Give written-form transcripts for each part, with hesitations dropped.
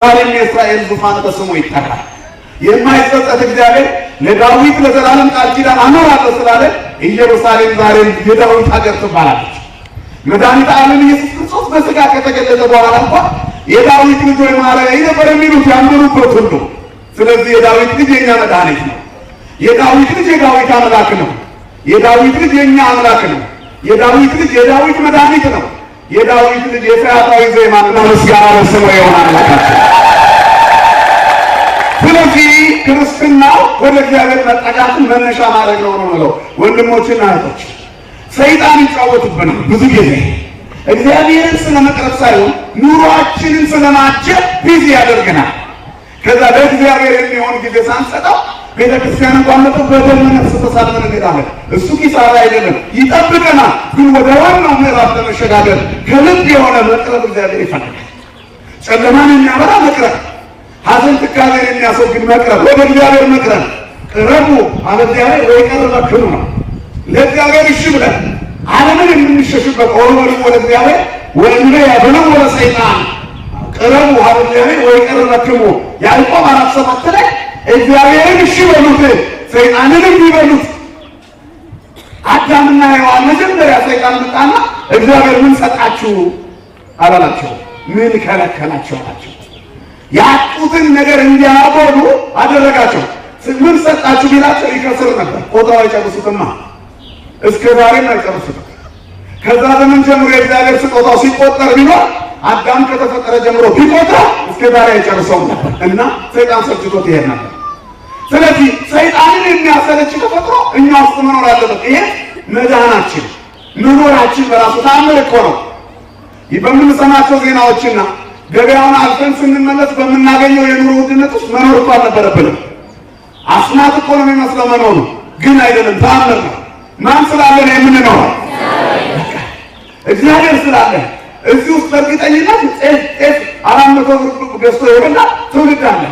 ዛሬም የእስራኤል ዙፋን በስሙ ይጠራል። የማይጸጸት እግዚአብሔር ለዳዊት ለዘላለም ቃል ኪዳን አኖራለሁ ስላለ ኢየሩሳሌም ዛሬም የዳዊት ሀገር ትባላለች። መድኃኒተ ዓለም ኢየሱስ ክርስቶስ በሥጋ ከተገለጠ በኋላ እንኳን የዳዊት ልጅ ወይ ማርያም ነበር የሚሉት ያመኑበት ሁሉ። ስለዚህ የዳዊት ልጅ የኛ መድኃኒት ነው። የዳዊት ልጅ የዳዊት አምላክ ነው። የዳዊት ልጅ የኛ አምላክ ነው። የዳዊት ልጅ የዳዊት መድኃኒት ነው። የዳዊት ልጅ የፈያታዊ ዜማና ምስጋና ለስሙ ይሆን አምላካችን። ስለዚህ ክርስትናው ወደ እግዚአብሔር መጠጋትን መነሻ ማድረግ ነው ነው። ወንድሞችና እህቶች ሰይጣን ይጫወትብናል ብዙ ጊዜ እግዚአብሔርን ስለመቅረብ ሳይሆን ኑሯችንን ስለማጀብ ቢዚ ያደርገናል። ከዛ ለእግዚአብሔር የሚሆን ጊዜ ሳንሰጠው ቤተክርስቲያን እንኳን በደም ነፍስ ተሳልመን እንሄዳለን። እሱ ኪሳራ አይደለም፣ ይጠብቀናል። ግን ወደ ዋናው ምዕራፍ ለመሸጋገር ከልብ የሆነ መቅረብ እግዚአብሔር ይፈልጋል። ጨለማን የሚያበራ መቅረብ፣ ሐዘን ትካዜን የሚያስወግድ መቅረብ፣ ወደ እግዚአብሔር መቅረብ። ቅረቡ አለ እግዚአብሔር ወይ ቀረበክሙ ነው። ለእግዚአብሔር እሺ ብለን ዓለምን የምንሸሽበት ወርወር ወደ እግዚአብሔር ወንደ ያብለው ወደ ሰይጣን ቅረቡ አለ እግዚአብሔር ወይ ቀረበክሙ ያዕቆብ 4:7 ላይ እግዚአብሔርን እሺ በሉት ሰይጣንንም ይበሉት። አዳምና ሔዋን መጀመሪያ ሰይጣን መጣና እግዚአብሔር ምን ሰጣችሁ አላላቸው፣ ምን ከለከላቸው አላቸው። ያጡትን ነገር እንዲያበሉ አደረጋቸው። ምን ሰጣችሁ ቢላቸው ይከስር ነበር። ቆጥረው አይጨርሱትማ፣ እስከ ዛሬም አይጨርሱትም። ከዛ ዘመን ጀምሮ የእግዚአብሔር ስጦታው ሲቆጠር ቢኖር አዳም ከተፈጠረ ጀምሮ ቢቆጥር እስከ ዛሬ አይጨርሰውም ነበር እና ሰይጣን ሰልችቶት ይሄድ ነበር። ስለዚህ ሰይጣንን የሚያሰለች ተፈጥሮ እኛ ውስጥ መኖር አለበት። ይሄ መዳናችን መኖራችን በራሱ ተአምር እኮ ነው። በምንሰማቸው ዜናዎችና ገበያውን አልፈን ስንመለስ በምናገኘው የኑሮ ውድነት ውስጥ መኖር እኮ አልነበረብንም። አስማት እኮ ነው የሚመስለው መኖሩ፣ ግን አይደለም፣ ተአምር ነው። ማን ስላለ ነው የምንኖረው? እግዚአብሔር ስላለ። እዚህ ውስጥ በእርግጠኝነት ጤፍ 400 ብር ገዝቶ የበላ ትውልድ አለ።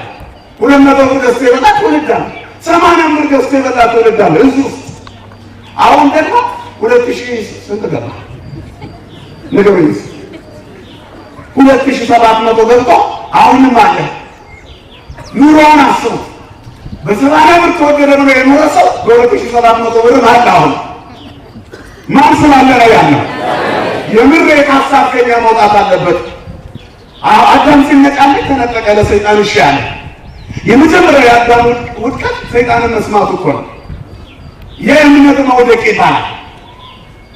200 ብር ገዝቶ የበላ ትውልድ አለ። 80 ብር ገዝቶ የበላ ትውልድ አለ እዚህ ውስጥ። አሁን ደግሞ 2000 ስንት ገባ? ንገሩኝ። 2700 ገብቶ አሁንም አለ። ኑሮውን አስቡ። በ80 ብር ተወደደ ብሎ የኖረ ሰው በ2700 ብር አለ አሁን። ማን ስላለ ነው ያለው? የምር የካሳብ ከኛ መውጣት አለበት። አዳም ሲነቃልቅ ተነጠቀ፣ ለሰይጣን እሺ አለ። የመጀመሪያው የአዳም ውድቀት ሰይጣንን መስማቱ እኮ ነው። የእምነት መውደቅ ይባላል።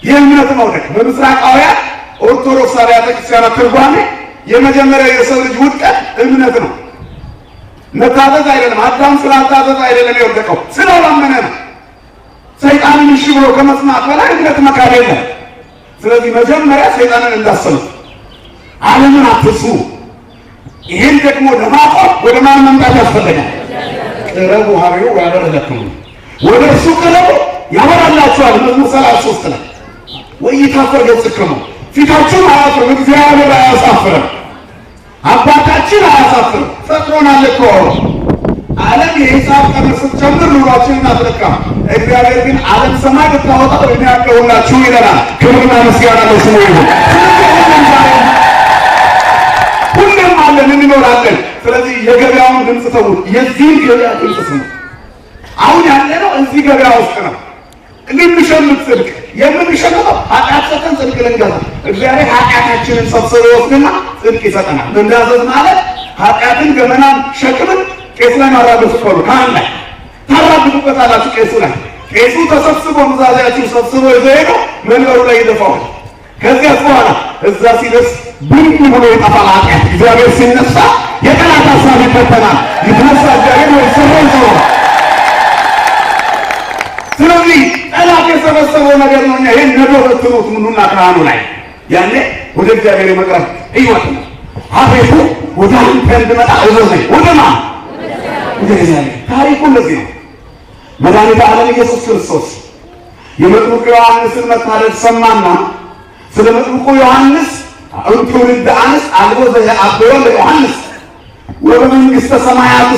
የእምነት መውደቅ በምስራቃውያን ኦርቶዶክስ አብያተ ክርስቲያናት ትርጓሜ የመጀመሪያው የሰው ልጅ ውድቀት እምነት ነው። መታዘዝ አይደለም። አዳም ስላልታዘዘ አይደለም የወደቀው፣ ስላላመነ ነው። ሰይጣንን እሺ ብሎ ከመስማት በላይ እምነት መካድ የለም። ስለዚህ መጀመሪያ ሰይጣንን እንዳሰሙት ዓለምን አትስሙ። ይሄን ደግሞ ለማቆም ወደ ማን መምጣት ያስፈልጋል? ቅረቡ ሀቤው ያበረለክሙ፣ ወደ እሱ ቅረቡ ያበራላችኋል። መዝሙር 33 ላይ ወይታፈር ገጽክሙ፣ ፊታችሁን አያፍርም፣ እግዚአብሔር አያሳፍርም፣ አባታችን አያሳፍርም። ፈጥሮናል እኮ ዓለም የሂሳብ ቀመር ስትጨምር ኑሯችንን አትለካም። እግዚአብሔር ግን ዓለም ሰማይ ብታወጣው እኔ ያለሁላችሁ ይለናል። ክብርና ምስጋና ለስሙ ይሁን። ሁሉም አለን እንኖራለን። ስለዚህ የገበያውን ድምፅ ተውት፣ የዚህን ገበያ ድምፅ ስሙ። አሁን ያለነው እዚህ ገበያ ውስጥ ነው። ልንሸምት ጽድቅ የምንሸምተው ኃጢአት ሰጠን ጽድቅ ልንገዛ። እግዚአብሔር ኃጢአታችንን ሰብስቦ ይወስድና ጽድቅ ይሰጠናል። መንዳዘዝ ማለት ኃጢአትን፣ ገመናን፣ ሸክምን ቄስ ላይ ማራገፍ እኮ ነው። ካህን ላይ ታራግፉበታላችሁ። ቄሱ ላይ ቄሱ ተሰብስቦ ምዛዛያችሁ ሰብስቦ ይዞ ሄዶ መንበሩ ላይ ይደፋዋል። ከዚያ በኋላ እዛ ሲደርስ ብን ብሎ ይጠፋል ኃጢአት። እግዚአብሔር ሲነሳ የጠላት ሀሳብ ይበተናል። ይነሳ እግዚአብሔር ወይ ሰው። ስለዚህ ጠላት የሰበሰበው ነገር ነው። እኛ ይሄን ነገር በትኑት ምኑና ካህኑ ላይ ያኔ ወደ እግዚአብሔር የመቅረብ ህይወት ነው። አቤቱ ወደ አንተ እንድመጣ እዘዘኝ። ወደ ማን? ወደ እግዚአብሔር። ታሪኩ እንደዚህ ነው። መድኃኒተ ዓለም ኢየሱስ ክርስቶስ የመጥምቁ ዮሐንስን መታደድ ሰማና ስለ መጥምቁ ዮሐንስ ትውልደ አንስት አልቦ ዘየአብዮ ለዮሐንስ ወበመንግሥተ ሰማያት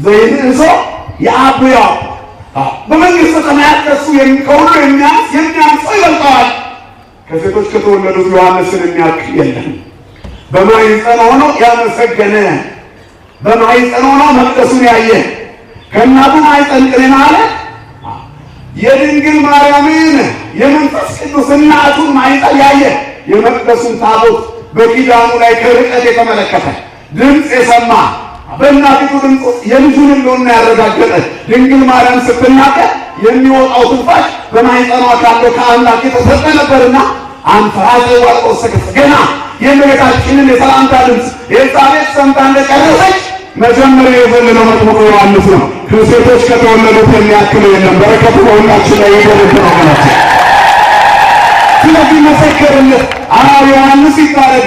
ዘይንእሶ የአብዮ በመንግሥተ ሰማያት ከእሱ ከሁሉ የሚያንስ ይበልጠዋል። ከሴቶች ከተወለዱት ዮሐንስን የሚያክል የለም። በማኅፀን ሆኖ ያመሰገነ በማኅፀን ሆኖ መቅደሱን ያየ ከእናቱ ማኅፀን ቅሬና አለ የድንግል ማርያምን የመንፈስ ቅዱስ እናቱን ማኅፀን ያየ የመቅደሱን ታቦት በኪዳኑ ላይ ከርቀት የተመለከተ ድምፅ የሰማ በእናቲቱ ድምፅ የልጁን ሕልውና ያረጋገጠ ድንግል ማርያም ስትናገር የሚወጣው ትንፋሽ በማኅፀኗ ካለው ከአምላክ የተሰጠ ነበርና አንፈራዘ ወሰከሰ ገና የእመቤታችንን የሰላምታ ድምፅ ኤልሳቤጥ ሰምታ እንደጨረሰች መጀመሪያ የዘለለው መጥምቁ ዮሐንስ ነው። ከሴቶች ከተወለዱት የሚያክለው የለም። በረከቱ በሁላችን ላይ ይደረግልን ወገናችን። ስለዚህ መሰከርለት። ዮሐንስ ይታረድ፣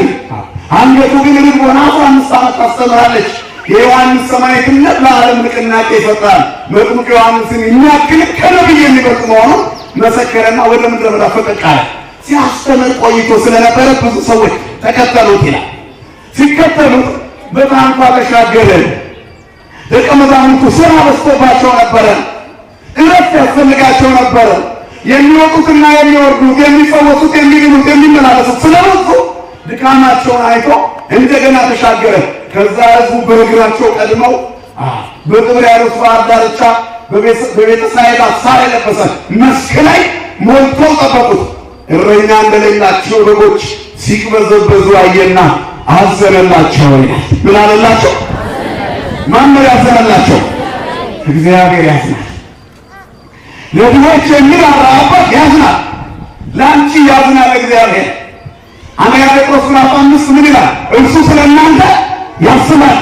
አንገቱ ግን ርግብ ሆና 15 ዓመት ታስተምራለች። የዮሐንስ ሰማዕትነት ለዓለም ንቅናቄ ይፈጥራል። መጥምቁ ዮሐንስን የሚያክል ከነቢይ የሚበልጥ መሆኑን መሰከረና ወደ ምድረ በዳ ፈቀቅ አለ። ሲያስተምር ቆይቶ ስለነበረ ብዙ ሰዎች ተከተሉት ይላል። ሲከተሉት በታንኳ ተሻገረ። ደቀ መዛሙርቱ ሥራ በዝቶባቸው ነበረ። እረፍት ያስፈልጋቸው ነበረ። የሚወጡትና የሚወርዱት፣ የሚፈወሱት፣ የሚድኑት፣ የሚመላለሱት ስለበዙ ድካማቸውን አይቶ እንደገና ተሻገረ። ከዛ ሕዝቡ በእግራቸው ቀድመው በጥብርያዶስ ባህር ዳርቻ በቤተ ሳይዳ ሳር የለበሰ መስክ ላይ ሞልተው ጠበቁት። እረኛ እንደሌላቸው በጎች ሲቅበዘበዙ አየና አዘነላቸው። ምን አለላቸው? ማን ነው ያዘነላቸው? እግዚአብሔር ያዝናል። ለድሆች የሚራራ አባት ያዝናል። ለአንቺ ያዝናል እግዚአብሔር። አንደኛ ጴጥሮስ ምዕራፍ 5 ምን ይላል? እርሱ ስለ እናንተ ያስባል።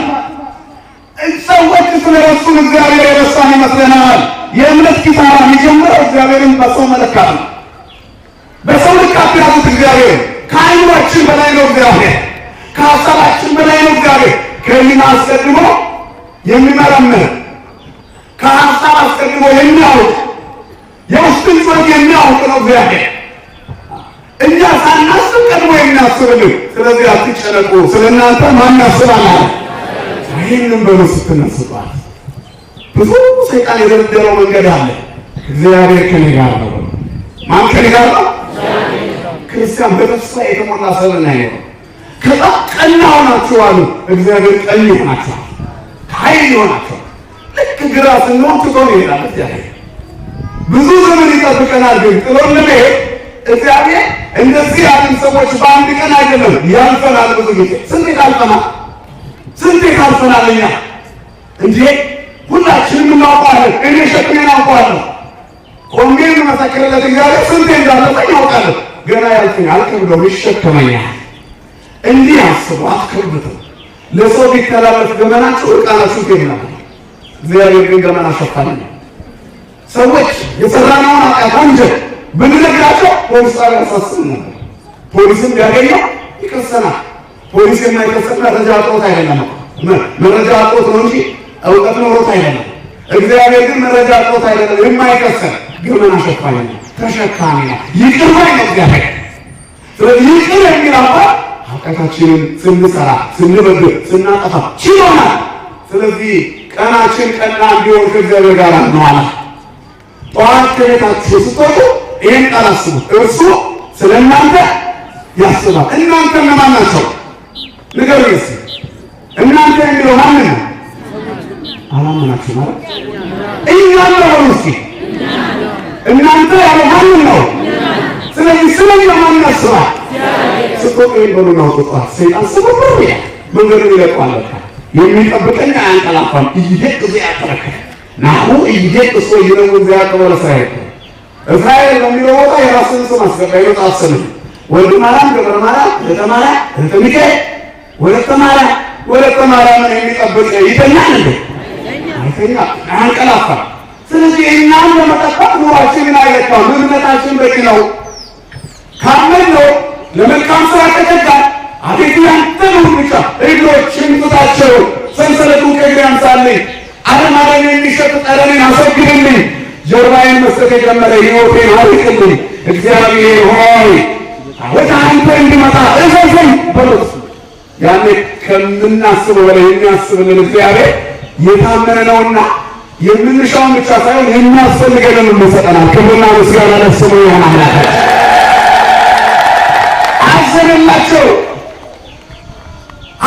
ሰዎች ስለረሱን እግዚአብሔር የረሳን ይመስለናል። የእምነት ኪሳራ የሚጀምረው እግዚአብሔርን በሰው መለካት ነው። በሰው ልክ አትያዙት። እግዚአብሔር ከአይኗችን በላይ ነው። እግዚአብሔር ከሀሳባችን በላይ ነው። እግዚአብሔር ከሕሊና አስቀድሞ የሚመረምር ከሀሳብ አስቀድሞ የሚያውቅ የውስጥን ጩኸት የሚያውቅ ነው እግዚአብሔር። እኛ ሳናስብ ቀድሞ የሚያስብልን። ስለዚህ አትጨነቁ፣ ስለ እናንተ ማን ያስባል? ይህንም በሉ ስትነሱባት ብዙ ሰይጣን የደረደረው መንገድ አለ። እግዚአብሔር ከኔ ጋር ነው። ማን ከኔ ጋር ነው? ክርስቲያን በተስፋ የተሞላ ሰብዕና ነው። ከዛ ቀና ሆናችሁ አሉ። እግዚአብሔር ቀኝ ይሆናችኋል፣ ኃይል ይሆናችኋል። ልክ ግራ ስንሆን ትቶን ይሄዳል እግዚአብሔር። ብዙ ዘመን ይጠብቀናል፣ ግን ጥሎን ለመሄድ እግዚአብሔር እንደዚህ ያለን ሰዎች በአንድ ቀን አይደለም ያልፈናል። ብዙ ጊዜ ስንቴ ካልፈናል፣ ስንቴ ካልፈናል። እኛ እንዴ ሁላችንም እናውቀዋለን። እኔ ሸክሜን አውቀዋለሁ። ቆሜ የምመሰክርለት እግዚአብሔር ስንቴ እንዳለፈኝ ያውቃለሁ። ገና ያልፈኝ አልከብደው ይሸከመኛል። እንዲህ አስቡ፣ አትከብዱ። ለሰው ቢተላለፍ ገመናችሁ እርቃናችሁ ትሄዳለ። እግዚአብሔር ግን ገመና ሸፋኝ ነው። ሰዎች የሰራነውን ኃጢአት ወንጀል ብንነግራቸው ፖሊስ ጣቢያ ያሳስብ ነበር። ፖሊስም ቢያገኘው ይከሰናል። ፖሊስ የማይከሰን መረጃ አጥሮት አይደለም፣ መረጃ አጥሮት ነው እንጂ እውቀት ኖሮት አይደለም። እግዚአብሔር ግን መረጃ አጥሮት አይደለም፣ የማይከሰን ገመና ሸፋኝ ነው፣ ተሸካሚ ነው፣ ይቅር ባይ ነው እግዚአብሔር። ስለዚህ ይቅር የሚል አባት ኃጢአታችንን ስንሰራ፣ ስንበድል፣ ስናጠፋ ችሎናል። ስለዚህ ቀናችን ቀና እንዲሆን ከእግዚአብሔር ጋር ነዋላ። ጠዋት ከቤታችሁ ስትወጡ ይህን ቃል አስቡት። እርሱ ስለ እናንተ ያስባል። እናንተ እነማን ናቸው? ንገሩኝ እስኪ። እናንተ የሚለው ማንን ነው? አላመናችሁ ማለት እኛን ነው። እስኪ እናንተ ያለው ማንን ነው? ስለዚህ ስለኛ ማን ያስባል? ስትወጡ ይህን በሉና ውጡ። ሰይጣን ስበብ ይላል፣ መንገዱን ይለቀዋል። የሚጠብቀኝ አያንቀላፋም። ይሄቅ ጊዜ ያተረከ ናሁ ይሄቅ እሱ ይለው ዚያ ቀበለ እስራኤል እስራኤል በሚለው ቦታ የራስን ስም አስገባ። ይወጣ ስም ወልደ ማርያም፣ ገብረ ማርያም፣ እህተ ማርያም፣ እህተ ሚካኤል፣ ወለተ ማርያም። ወለተ ማርያምን የሚጠብቅ ይተኛል እንዴ? አይተኛ፣ አያንቀላፋም። ስለዚህ እኛን ለመጠበቅ ኑሯችንን አይለካም። እምነታችን በቂ ነው። ካመን ነው ለመልካም ስራ ከተጋር አቤቱ ያንተን ብቻ እግሮችን ፍታቸው፣ ሰንሰለቱን ከእግሬ አንሳልኝ፣ አለማዳን የሚሸጥ ጠረኔን አስወግድልኝ፣ ጀርባዬን መስጠት የጀመረ ሕይወቴን አርቅልኝ። እግዚአብሔር ሆይ ወደ አንተ እንድመጣ እዘዘኝ በሉት። ያኔ ከምናስበው በላይ የሚያስብልን እግዚአብሔር የታመነ ነውና የምንሻውን ብቻ ሳይሆን የሚያስፈልገንን ይሰጠናል። ክብርና ምስጋና ለስሙ ይሁን። አምላካችን አዘነላቸው።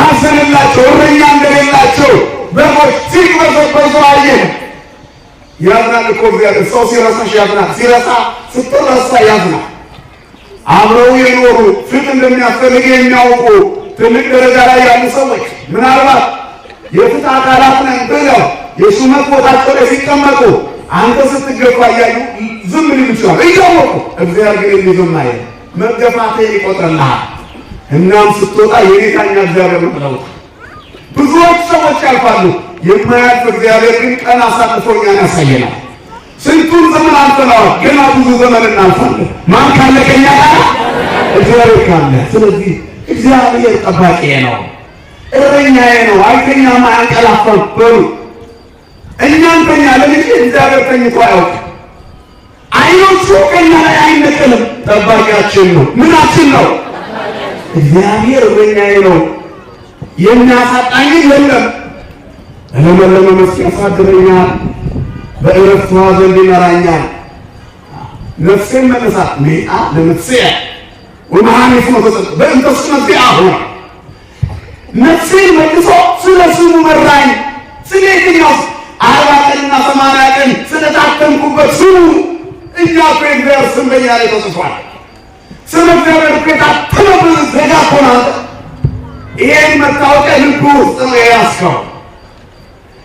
አዘነላቸው። እረኛ እንደሌላቸው በጎች ሲቅበዘበዙ አየን። ያዝናል እኮ እግዚአብሔር። ሰው ሲረሳሽ ያዝናል። ሲረሳ ስትረሳ ያዝናል። አብረው የኖሩ ፍት እንደሚያስፈልግ የሚያውቁ ትልቅ ደረጃ ላይ ያሉ ሰዎች ምናልባት የፍት አካላት ነን ብለው የሹመት ቦታቸው ላይ ሲቀመጡ አንተ ስትገፋ እያዩ ዝም ሊሉ ይችላል እያወቁ። እግዚአብሔር ግን ዝም አይልም። መገፋትህን ይቆጥርልሃል። እናም ስትወጣ የኔታኛ እግዚአብሔር ነው ብለውታል። ብዙዎች ሰዎች ያልፋሉ። የማያልፍ እግዚአብሔር ግን ቀን አሳልፎ እኛን ያሳየናል። ስንቱን ዘመን አልፈናል። ገና ብዙ ዘመን እናልፋለን። ማን ካለ ከእኛ ጋር? እግዚአብሔር ካለ። ስለዚህ እግዚአብሔር ጠባቂዬ ነው፣ እረኛዬ ነው፣ አይተኛም አያንቀላፋም በሉ። እኛን ተኛለን እንጂ እግዚአብሔር ተኝቶ አያውቅም። አይኖቹ ከእኛ ላይ አይነቀልም። ጠባቂያችን ነው። ምናችን ነው? እግዚአብሔር እረኛዬ ነው፣ የሚያሳጣኝ የለም። ለመለመ መስክ ያሳድረኛል፣ በዕረፍት ውኃ ዘንድ ይመራኛል። ነፍሴን መለሳት ሜጣ ለነፍሴ ወመሃኒት ነው ተሰጠ በእንተ ስመ ዚአሁ። ነፍሴን መልሶ ስለ ስሙ መራኝ። ስለ የትኛው 40 ቀንና 80 ቀን ስለታተምኩበት ስሙ። እኛ እኮ የእግዚአብሔር ስም በእኛ ላይ ተጽፏል። ስለ እግዚአብሔር እኮ የታተመበት ዜጋ እኮ ናት። ይሄን መታወቂያ ልብ ውስጥ ነው የያዝከው።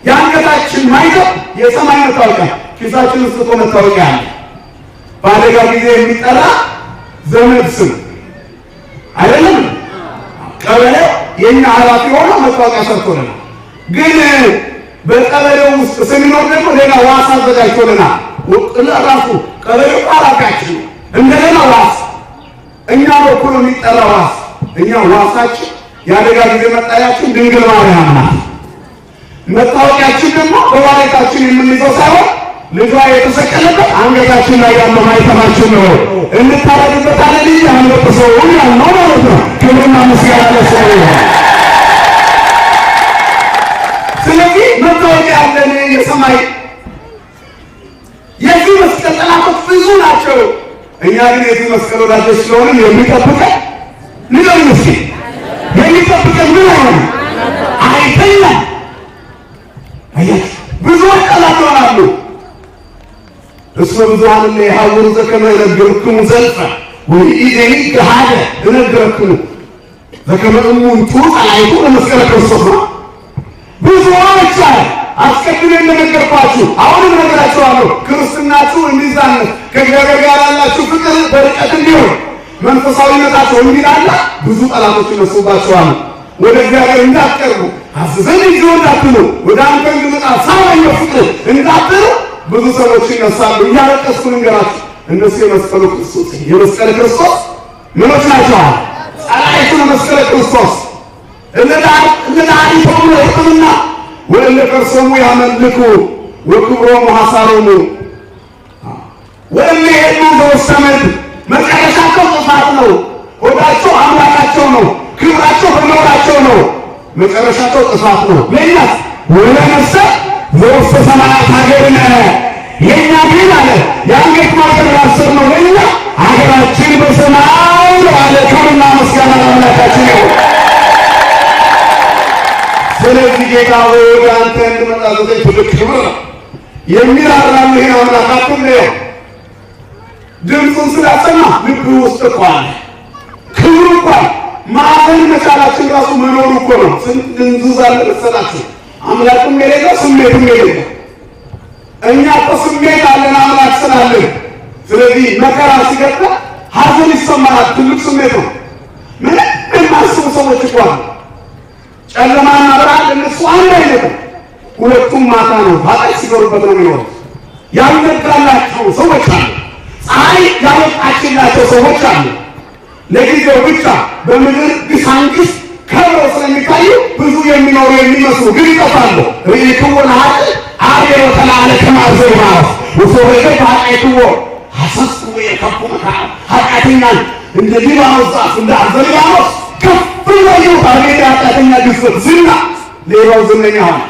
የአንገታችን ማይተብ የሰማይ መታወቂያ ኪሳችን ውስጥ እኮ መታወቂያ አለ። በአደጋ ጊዜ የሚጠራ ዘመድ ስም አይደለም። ቀበሌው የኛ ኃላፊ ሆኖ መታወቂያ ሰርቶልናል። ግን በቀበሌው ውስጥ ስንኖር ደግሞ ሌላ ዋስ አዘጋጅቶልናል። ራሱ ቀበሌው ኃላፊያችን እንደገና ዋስ እኛ በኩል የሚጠራ ዋስ። እኛ ዋሳችን የአደጋ ጊዜ መጣያችን ድንግል ማርያም ናት። መታወቂያችን ደግሞ በዋሌታችን የምንይዘው ሳይሆን ልጇ የተሰቀለበት አንገታችን ላይ ያለው ማይተማችን ነው። እንታረድበታለን እንጂ አንበጥሰው ያልነው ማለት ነው። ክብርና ምስጋና ለስሙ ይሁን። ስለዚህ መታወቂያ ያለን የሰማይ የዚህ መስቀል ጠላቶች ብዙ ናቸው። እኛ ግን የዚህ መስቀል ወዳጆች ስለሆነ የሚጠብቀን ንገሩኝ እስኪ የሚጠብቀን ምን ሆነ? አይተኛም። አያችሁ ብዙዎች ጠላት ይሆናሉ። እስመ ብዙኃን እለ ይሐውሩ ዘከመ እነግርክሙ ዘልፈ ወኢዜኒ ገሃደ እነግረክሙ ዘከመ እሙንቱ ጸላይቱ ለመስቀለ ክርስቶስ ነው። ብዙዎች አስቀድሜ እንደነገርኳችሁ አሁንም እነግራችኋለሁ። ክርስትናችሁ እንዲዛነፍ ከእግዚአብሔር ጋር ያላችሁ ፍቅር በርቀት እንዲሆን መንፈሳዊነታችሁ እንዲላላ ብዙ ጠላቶች ይነሱባችኋል። ወደ እግዚአብሔር እንዳትቀርቡ አዘዘን እንጂ እንዳትሉ ወደ አንተ እንድመጣ ሳወኘው ፍቅር እንዳትሉ ብዙ ሰዎች ይነሳሉ። እያለቀስኩ ልንገራችሁ፣ እነሱ የመስቀሉ ክርስቶስ ምኖች ናቸው። ጸላይቱ ለመስቀለ ክርስቶስ እነዳሪቶሙ ለሕክምና ወእለ ከርሶሙ ያመልኩ ወክብሮሙ ሐሳሮሙ ወእለ የሄዱ በውስተ ምድር። መጨረሻቸው ጥፋት ነው። ሆዳቸው አምላካቸው ነው። ክብራቸው በኖራቸው ነው። መጨረሻቸው ጥፋት ነው። ለእኛስ ወለነፍሰ ዘውስተ ሰማያት ሀገርነ። የእኛ ግን አለ የአንገት ማዕተብ ያሰርነው ለእኛ ሀገራችን በሰማይ ነው አለ። ክብርና ምስጋና ለአምላካችን ይሁን። ስለዚህ ጌታ ሆይ ወደ አንተ እንድመጣ ዘጠኝ ትልቅ ክብር ነው። የሚራራልህ ይህን አምላክ አትለየው። ድምፁን ስላሰማ ልብ ውስጥ እኮ አለ ክብሩ እንኳን ማመን መቻላችን ራሱ መኖሩ እኮ ነው። ስንት ድንዙዝ አለ መሰላችሁ? አምላክም የሌለው ስሜትም የሌለው። እኛ እኮ ስሜት አለን አምላክ ስላለን። ስለዚህ መከራ ሲገባ ሀዘን ይሰማናል። ትልቅ ስሜት ነው። ምንም የማያስቡ ሰዎች እኮ አሉ። ጨለማና ብርሃን እነሱ አንድ አይነት ነው። ሁለቱም ማታ ነው። ኃጢአት ሲኖሩበት ነው የሚኖሩት። ያልነጋላቸው ሰዎች አሉ። ፀሐይ ያወጣችላቸው ሰዎች አሉ። ለጊዜው ብቻ በምድር ግሳንግስ ከብረው ስለሚታዩ ብዙ የሚኖሩ የሚመስሉ ግን ይጠፋሉ። ርኢክዎ ለኃጥእ አርዮ ተላዕለ ከመ አርዘ ሊባኖስ ወሶበ ገብ ኃጢአትዎ ሐሰስዎ የከፉ መካነ። ኃጢአተኛን እንደ ሊባኖስ ዛፍ እንደ አርዘ ሊባኖስ ከፍ ብለው ታርጌት ኃጢአተኛ ግዝፈት ዝና። ሌላው ዝነኛ ሆነ።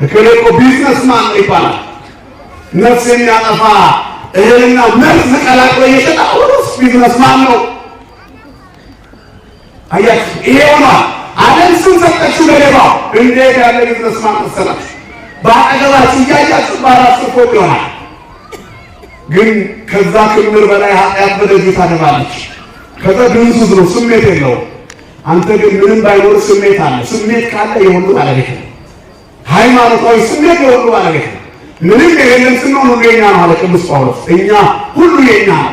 እከሌ እኮ ቢዝነስማን ነው ይባላል። ነፍስ የሚያጠፋ እህልና መርዝ ቀላቅሎ እየሸጠ ቢዝነስማን ነው። አያችሁ ይሄ ሆኗል። ዓለም ስም ሰጠችው ለሌባው። እንዴት ያለ ቢዝነስማን መሰላችሁ! በአጠገባችሁ እያያችሁ በአራት ፎቅ ይሆናል። ግን ከዛ ክምር በላይ ኃጢአት በደጁ ታነባለች። ከዛ ድንዙዝ ነው፣ ስሜት የለውም። አንተ ግን ምንም ባይኖር ስሜት አለ። ስሜት ካለ የሁሉ ባለቤት ነው። ሃይማኖታዊ ስሜት የሁሉ ባለቤት ነው። ምንም የሌለም ስንሆን ሁሉ የኛ ነው አለ ቅዱስ ጳውሎስ። እኛ ሁሉ የኛ ነው።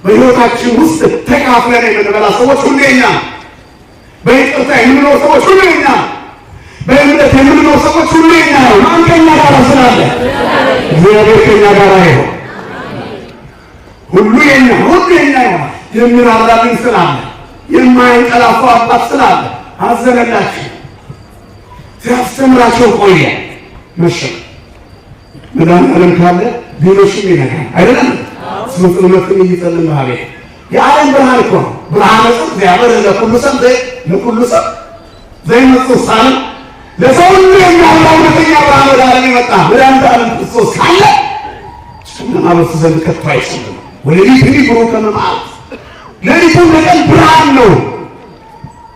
በሕይወታችን ውስጥ ተካፍለን የምንበላ ሰዎች ሁሉ የኛ ነው። በይቅርታ የምንኖር ሰዎች ሁሉ የኛ ነው። በእምነት የምንኖር ሰዎች ሁሉ የኛ ነው። ማን ከኛ ጋር ስላለ? እግዚአብሔር ከኛ ጋር ይሁን። ሁሉ የኛ ይሆናል። የሚራራልን ስላለ፣ የማያንቀላፋው አባት ስላለ አዘነላችሁ። ሲያስተምራቸው ቆየ። መሸም መድኃኒዓለም ካለ ሌሎችም ይነጋል አይደለም። ስምጥልመትን እይጠልን ባህቤ የዓለም ብርሃን እኮ ነው። ብርሃነ ጽድቅ እግዚአብሔር ለኩሉ ሰብ ዘይመጽእ ሳል ለሰው ሁሉ የሚያበራ እውነተኛ ብርሃን ወደ ዓለም የመጣ መድኃኒተ ዓለም ክርስቶስ ካለ ጨለማ በሱ ዘንድ ከቶ አይጨልምም። ወሌሊትኒ ብሩህ ከመ መዓልት፣ ሌሊቱም ለቀን ብርሃን ነው።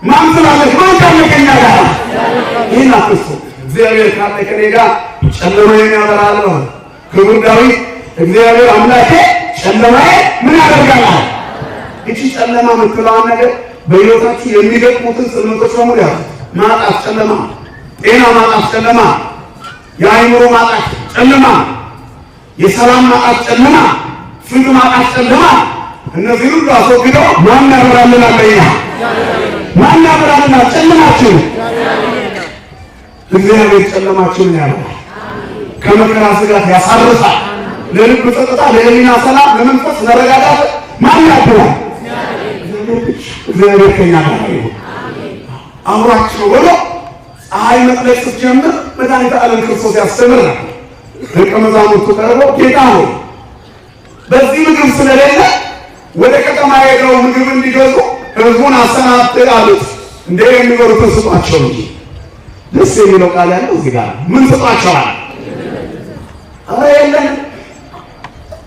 ማን ስላለች? ማን ካለ ከእኛ ጋር? ይህን አትርሱ። እግዚአብሔር ካለ ከእኔ ጋር ጨለማዬን ያበራል። ክቡር ዳዊት እግዚአብሔር አምላኬ ጨለማዬ ምን ያደርጋል? እቺ ጨለማ የምትለዋን ነገር በሕይወታችሁ የሚገጥሙትን ጽልመቶች በሙሉ ያዙት። ማጣት ጨለማ፣ ጤና ማጣት ጨለማ፣ የአእምሮ ማጣት ጨለማ፣ የሰላም ማጣት ጨለማ፣ ፍቅር ማጣት ጨለማ። እነዚህ ሁሉ አስወግደው ማን ያበራልናል? ማን ያበራልናል? ጨለማችን እግዚአብሔር ጨለማችንን ያበራል። ከመከራ ስጋት ያሳርፋል። ለልብ ጸጥታ፣ ለህሊና ሰላም፣ ለመንፈስ መረጋጋት ማን ያበራል? እግዚአብሔር ከኛ ጋር ይሁን። አብራችሁ ብሎ ፀሐይ መጥለቅ ስትጀምር መድኃኒተ ዓለም ክርስቶስ ያስተምር ነበር። ደቀ መዛሙርቱ ቀርበው ጌታ ሆይ በዚህ ምግብ ስለሌለ ወደ ከተማ ሄደው ምግብ እንዲገዙ ህዝቡን አሰናብት አሉት። እንደ የሚበሉትን ስጧቸው እንጂ። ደስ የሚለው ቃል ያለው እዚህ ጋር ምን ስጧቸዋል? አረ የለን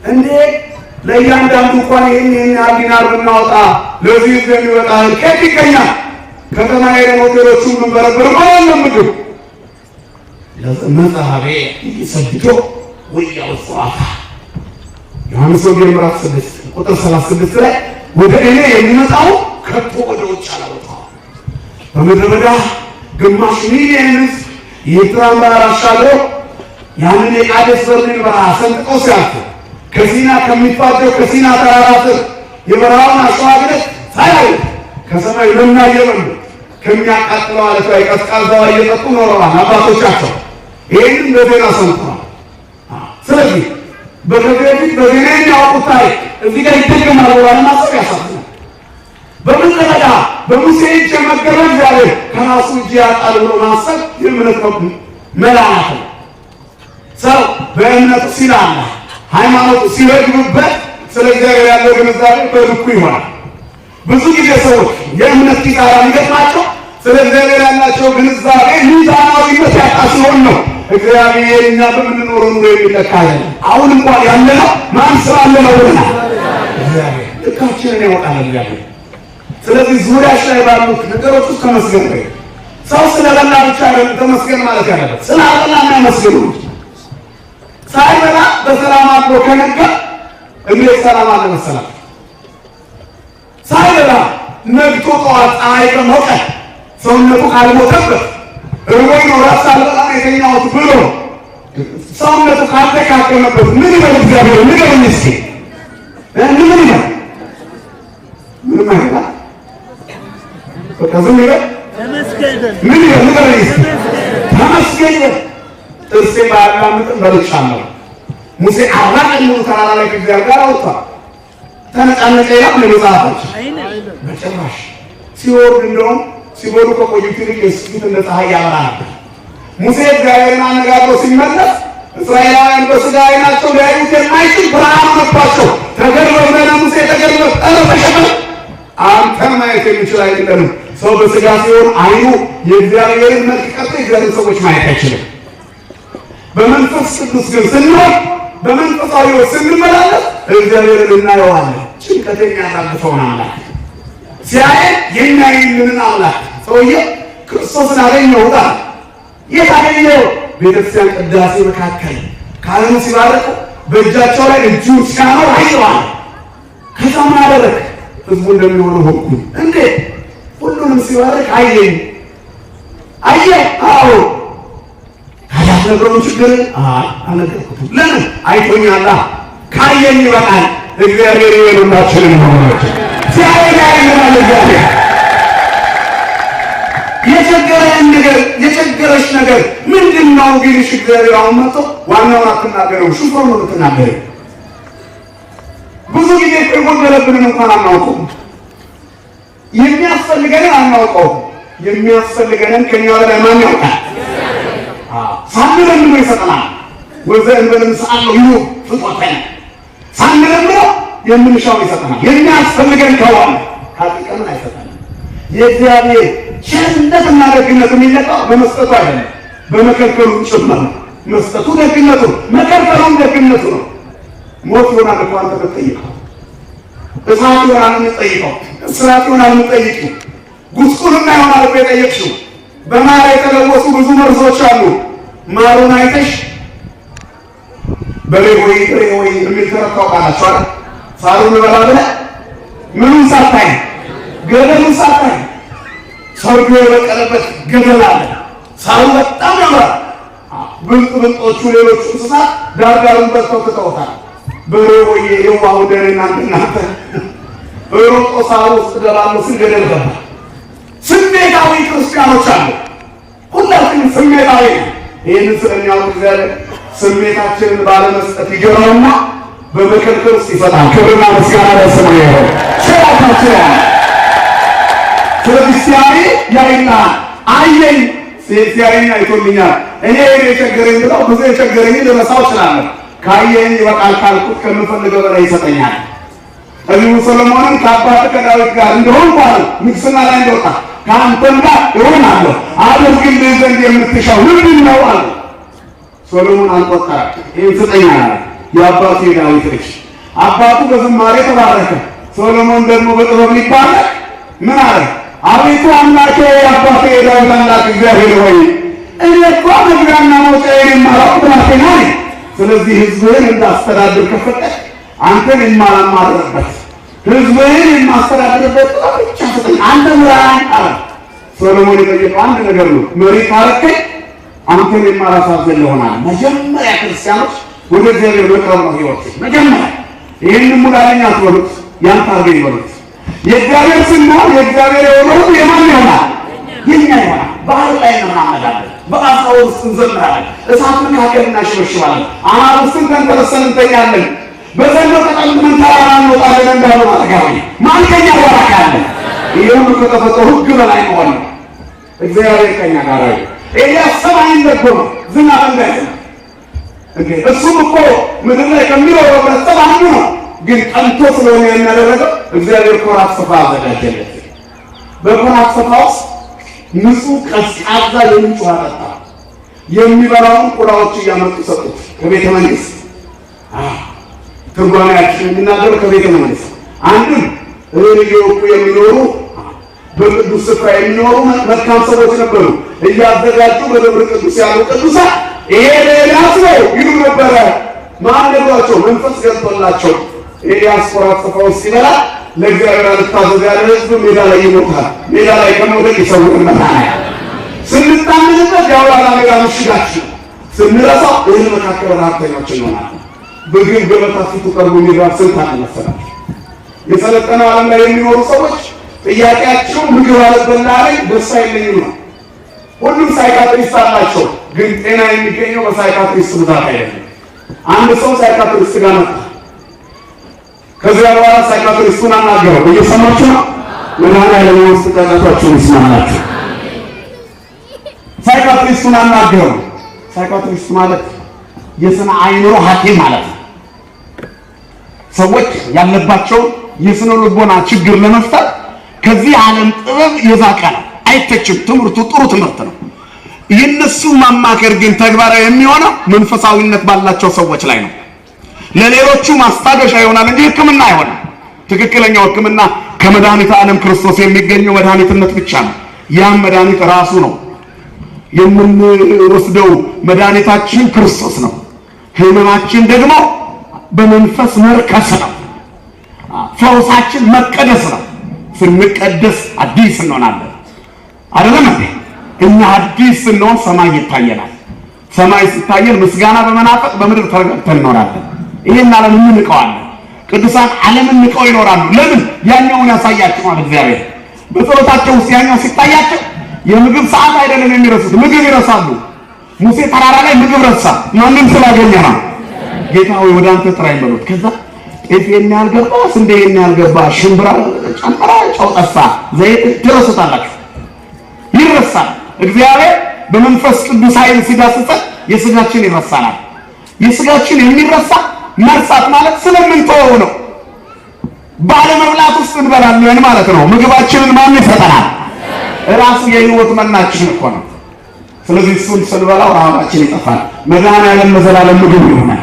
እንዴ ለእያንዳንዱ እንኳን ይህን ያህል ዲናር ብናወጣ ለዚህ ህዝብ የሚበቃ ከየት ይገኛል? ከተማ ሄደን ሆቴሎቹን ብንበረብር ማለም ምግብ ለመጽሐፌ ይሰግዶ ወያውጣታ ዮሐንስ ወንጌል ምዕራፍ 6 ቁጥር 36 ላይ ወደ እኔ የሚመጣው ከቶ ወደ ውጭ አላወጣው። በምድረ በዳ ግማሽ ሚሊዮን ህዝብ የኤርትራን ባህር አሻግረው ያንን የቃዴስ በርኔን በረሃ ሰንጥቀው ሲያልፉ ከሲና ከሚፋጀው ከሲና ተራራ ስር የበረሃውን አሸዋግነት ሳያዩ ከሰማይ መና እየበሉ ከሚያቃጥለው አለት ላይ ቀዝቃዛዋ እየጠጡ ኖረዋል አባቶቻቸው። ይህንም በዜና ሰምተዋል። ስለዚህ በፊት በዜና የሚያውቁት ታሪክ እዚህ ጋር ይደገማል ብሎ ማሰብ ያሳዝናል። በምድረ በዳ በሙሴ እጅ የመገበ እግዚአብሔር ከራሱ እጅ ያጣል ብሎ ማሰብ የእምነት መላላት ነው። ሰው በእምነቱ ሲላላ ሃይማኖቱ ሲረግብበት ስለ እግዚአብሔር ያለው ግንዛቤ በልኩ ይሆናል። ብዙ ጊዜ ሰዎች የእምነት ኪሳራ የሚገጥማቸው ስለ እግዚአብሔር ያላቸው ግንዛቤ ሚዛናዊነት ያጣ ሲሆን ነው። እግዚአብሔር እኛ በምንኖረው ኑሮ የሚለካ ያለ አሁን እንኳን ያለነው ማን ስላለ ነው ብለናል። እግዚአብሔር ልካችንን ያወጣል እግዚአብሔር። ስለዚህ ዙሪያሽ ላይ ባሉት ነገሮች ውስጥ ተመስገን ነው። ሰው ስለበላ ብቻ ተመስገን ማለት ያለበት ስላበላ የሚያመስገኑ ሳይበላ በሰላም አድሮ ከነጋ እንዴት ሰላም አለ መሰላችሁ? ሳይበላ ነግቶ ጠዋት ፀሐይ ከሞቀ ሰውነቱ ካልሞተበት እርቦኝ ነው ራስ አልበላም የተኛሁት ብሎ ሰውነቱ ካልተካከመበት ምን ይበል እግዚአብሔር? ንገረኝ እስኪ ምን ይበል? ምንም አይበል። በቃ ዝም ይበል። ምን ይበል? ንገረኝ እስኪ። ተመስገን ይበል። ጥርሴ ባያላምጥም በልቻለሁ። ሙሴ 40 ቀን ሙሉ ተራራ ላይ ከእግዚአብሔር ጋር አወጣ። ተነቃነቀ ይላል ለመጽሐፋችን። በጭራሽ ሲወርድ እንደውም ሲበሉ ከቆዩት ይልቅ የሱፊት እንደ ፀሐይ ያበራ ነበር። ሙሴ እግዚአብሔርን አነጋግሮ ሲመለስ እስራኤላውያን በሥጋ ዓይናቸው ሊያዩት የማይችል ብርሃን ሆነባቸው። ተገርበው በነ ሙሴ ተገርበው ተሸፈነ። አንተን ማየት የሚችል አይደለም። ሰው በሥጋ ሲሆን ዓይኑ የእግዚአብሔርን መልክ ቀርቶ የእግዚአብሔር ሰዎች ማየት አይችልም። በመንፈስ ቅዱስ ግን ስንሆን በመንፈሳዊ ሕይወት ስንመላለስ እግዚአብሔርን እናየዋለን። ጭንቀትን ያራግፈውን አምላክ ሲያየን የሚያይልንን አምላክ ሰውዬ ክርስቶስን አገኘሁት አለ። የት አገኘው? ቤተክርስቲያን ቅዳሴ መካከል ካህኑ ሲባረኩ በእጃቸው ላይ እጁን ሲያኖር አየዋል። ከዛ ምን አደረግ? ህዝቡ እንደሚሆነው ሆንኩ። እንዴት? ሁሉንም ሲባረክ አየኝ። አየ? አዎ። ታዲያ ነገሩን ችግር አልነገርኩትም። ለምን? አይቶኛላ። ካየኝ ይበቃል። እግዚአብሔር ይወሉናችንን ሆኖች ሲያየኝ አይደለም እግዚአብሔር የቸገረን ነገር የቸገረሽ ነገር ምንድነው? ቢልሽ እግዚአብሔር አሁን መጥቶ ዋናውን አትናገረው፣ ሹፈሩን ነው የምትናገረው። ብዙ ጊዜ የጎደለብንን እንኳን አናውቀውም። የሚያስፈልገንን አናውቀውም። የሚያስፈልገንን ከኛ በላይ ማን ያውቃል? ሳንለምነው ይሰጠናል። ወዘእንበለ ንስአሎ ይሁን ፍጡራን ሳንለምነው የምንሻው ይሰጠናል። የሚያስፈልገን ከሆነ ካጥቀምን አይሰጠንም። የእግዚአብሔር ቸርነትና ደግነቱ የሚለካው በመስጠቱ አይደለም፣ በመከልከሉ ጭምር ነው። መስጠቱ ደግነቱ፣ መከልከሉም ደግነቱ ነው። ሞት ይሆናል እኮ አንተ ብትጠይቀው፣ እሳት ይሆናል የምትጠይቀው፣ እስራት ይሆናል የምትጠይቂው፣ ጉስቁልና ይሆናል እኮ የጠየቅሽው። በማር የተለወሱ ብዙ መርዞች አሉ። ማሩን አይተሽ በሬ ሆይ ጥሬ ሆይ የሚል ተረት ታውቃላችሁ አይደል? ሳሩን እበላ ብለህ ምኑን ሳታይ ገደሉን ሳታይ ሰርጎ የበቀለበት ገደል አለ። ሳሩ በጣም ያምራል። ብልጥ ብልጦቹ ሌሎቹ እንስሳት ዳርዳሩን በልተው ትተውታል። በሬ ሆይ የዋሁ ደሬና እናንተ ሮጦ ሳሩ ውስጥ ገባለሁ ሲል ገደል ገባ። ስሜታዊ ክርስቲያኖች አሉ። ሁላችንም ስሜታዊ ነው። ይህንን ስለሚያውቅ እግዚአብሔር ስሜታችንን ባለመስጠት ይገባውና በመከልከል ውስጥ ይፈታል። ክብርና ምስጋና ለስሙ ይሁን። ሸራታችን ስለዚህ ሲያይ ያይና አየኝ። ሲያየኝ አይቶልኛል። እኔ የቸገረኝ ብለው ብዙ የቸገረኝ ልረሳው እችላለሁ። ካየኝ ይበቃል ካልኩት ከምፈልገው በላይ ይሰጠኛል። ነቢዩ ሰሎሞንን ከአባትህ ከዳዊት ጋር እንደሆንኩ አለ፣ ንግሥና ላይ እንደወጣ ከአንተም ጋር እሆናለሁ፣ አደርግልህ ዘንድ የምትሻው ምንድን ነው አለ። ሰሎሞን አልቆጠረም። ይህን ስጠኝ አለ። የአባቱ የዳዊት ልጅ አባቱ በዝማሬ ተባረከ። ሰሎሞን ደግሞ በጥበብ ሊባረክ ምን አለ? አቤቱ አምላኬ የአባቴ የዳዊት አምላክ እግዚአብሔር ሆይ እኔ እኮ መግቢያና መውጫዬን የማላውቅ ብላቴና ነኝ። ስለዚህ ሕዝብህን እንዳስተዳድር ከፈቀድክ አንተን የማላማርበት ሕዝብህን የማስተዳድርበት ብቻ ስጠኝ፣ አንተ ምራኝ አለ። ሰሎሞን የጠየቀው አንድ ነገር ነው። መሪ ካረከኝ አንተን የማላሳዝን ይሆናል። መጀመሪያ ክርስቲያኖች ወደ እግዚአብሔር መቅረብ ነው ሕይወት። መጀመሪያ ይህንን ሙላልኝ አትበሉት፣ ያንተ አድርገኝ በሉት። የእግዚአብሔር ስንሆን የእግዚአብሔር የሆነው የማን ይሆናል? የኛ ይሆናል። ባህር ላይ እንራመዳለን፣ በአሳው ውስጥ እንዘምራለን፣ እሳት መካከል እናሸበሽባለን፣ አናት ውስጥ ተንተርሰን እንተኛለን፣ በዘንዶ ቅጠል ተራራ እንወጣለን እንዳሉ ማጠጋቢ ማን ከኛ ጋር ካለ? ይህ ሁሉ ከተፈጥሮ ሕግ በላይ መሆን ነው። እግዚአብሔር ከኛ ጋር ነው። ኤልያስ ሰማይን ደጎመ፣ ዝናብ እንዳይዘንብ። እሱም እኮ ምድር ላይ ከሚኖረው ህብረተሰብ አንዱ ነው። ግን ቀንቶ ስለሆነ የሚያደረገው እግዚአብሔር ኮራት ስፍራ አዘጋጀለት። በኮራት ስፍራ ውስጥ ንጹህ ቀዝቃዛ የምንጭ ውሃ ጠጣ። የሚበላውን ቁራዎች እያመጡ ሰጡት ከቤተ መንግስት። ትርጓሜያችን የሚናገረው ከቤተ መንግስት አንድም እህል እየወቁ የሚኖሩ በቅዱስ ስፍራ የሚኖሩ መልካም ሰዎች ነበሩ። እያዘጋጁ በደብረ ቅዱስ ያሉ ቅዱሳን ይሄ ለኤልያስ ነው ይሉ ነበረ። ማን ነግሯቸው? መንፈስ ገብቶላቸው ኤልያስ ኮራት ስፍራ ውስጥ ሲበላ ለእግዚአብሔር አልታዘዝ ያለ ህዝብ ሜዳ ላይ ይሞታል። ሜዳ ላይ ከመውደቅ ይሰውርናል። ስንታመንበት ያውራላ ሜዳ ምሽጋችን ስንረሳው ይህን መካከል ረሀብተኞች እንሆናለን። በግን ገበታ ፊቱ ቀርቦ የሚራብ ስንት አለ መሰላችሁ? የሰለጠነው ዓለም ላይ የሚኖሩ ሰዎች ጥያቄያቸው ምግብ አልበላ ላይ ደስ አይለኝም ነው። ሁሉም ሳይካትሪስት አላቸው፣ ግን ጤና የሚገኘው በሳይካትሪስት ብዛት አይደለም። አንድ ሰው ሳይካትሪስት ጋር መጣ። ከዚያ በኋላ ሳይካትሪስቱን አናገረው። እየሰማችሁ ነው? መድኃኒዓለም ውስጥ ጠቃታችሁን ይስማናችሁ። ሳይካትሪስቱን አናገረው። ሳይካትሪስት ማለት የስነ አእምሮ ሐኪም ማለት ነው። ሰዎች ያለባቸውን የስነ ልቦና ችግር ለመፍታት ከዚህ ዓለም ጥበብ የዛቀ ነው። አይተችም። ትምህርቱ ጥሩ ትምህርት ነው። የነሱ ማማከር ግን ተግባራዊ የሚሆነው መንፈሳዊነት ባላቸው ሰዎች ላይ ነው። ለሌሎቹ ማስታገሻ ይሆናል እንጂ ሕክምና አይሆንም። ትክክለኛው ሕክምና ከመድኃኒተ ዓለም ክርስቶስ የሚገኘው መድኃኒትነት ብቻ ነው። ያን መድኃኒት ራሱ ነው። የምንወስደው መድኃኒታችን ክርስቶስ ነው። ህመማችን ደግሞ በመንፈስ መርከስ ነው። ፈውሳችን መቀደስ ነው። ስንቀደስ አዲስ እንሆናለን። አይደለም እንዴ? እኛ አዲስ ስንሆን ሰማይ ይታየናል። ሰማይ ሲታየን ምስጋና በመናፈቅ በምድር ተረጋግተን እንኖራለን። ይሄን ዓለም እንንቀዋለን። ቅዱሳን ዓለምን ንቀው ይኖራሉ። ለምን? ያኛውን ያሳያቸዋል እግዚአብሔር። በጸሎታቸው ውስጥ ያኛው ሲታያቸው የምግብ ሰዓት አይደለም የሚረሱት፣ ምግብ ይረሳሉ። ሙሴ ተራራ ላይ ምግብ ረሳ። ማንም ስላገኘ ነው። ጌታ ሆይ ወደ አንተ ጥራኝ በሉት። ከዛ ጤፍ የሚያህል ገባ፣ ስንዴ የሚያህል ገባ፣ ሽምብራ ጨምራ፣ ጨው ጠፋ፣ ዘይት ትረሱታላችሁ። ይረሳል። እግዚአብሔር በመንፈስ ቅዱስ ኃይል ሲዳስሰን የስጋችን ይረሳናል። የስጋችን የሚረሳ መርሳት ማለት ስለምንተወው ነው። ባለመብላት ውስጥ እንበላለን ማለት ነው። ምግባችንን ማን ይሰጠናል? ራሱ የህይወት መናችን እኮ ነው። ስለዚህ እሱን ስንበላው ራሳችን ይጠፋል። መድኃኒዓለም ለዘላለም ምግብ ይሆናል።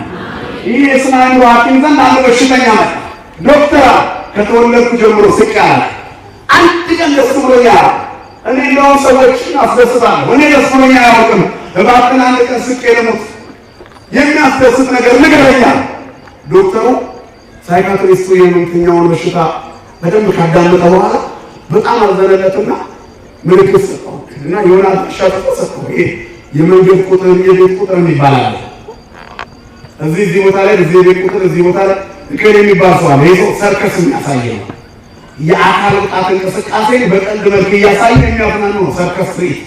ይህ የስነ አእምሮ ሐኪም ዘንድ አንድ በሽተኛ መጣ። ዶክተር ከተወለድኩ ጀምሮ ስቃይ አንድ ቀን ደስ ብሎኛል። እኔ እንደውም ሰዎችን አስደስታለሁ። እኔ ደስ ብሎኛል አያውቅም። እባክህን አንድ ቀን ስቄ ልሙት፣ የሚያስደስት ነገር ንገረኝ። ዶክተሩ ሳይካትሪስቱ የምንትኛውን በሽታ በደንብ ካዳመጠ በኋላ በጣም አዘነለትና ምልክት ሰጠው እና የሆነ አድራሻ ተሰጠው። ይሄ የመንገድ ቁጥር የቤት ቁጥር ይባላል። እዚህ ቦታ ላይ እዚህ የቤት ቁጥር እዚህ ቦታ ላይ እከሌ የሚባል ሰው አለ። ይሄ ሰርከስ የሚያሳየው ነው። የአካል ብቃት እንቅስቃሴ በቀልድ መልክ እያሳየ የሚያዝናኑ ነው ሰርከስ ትርኢት።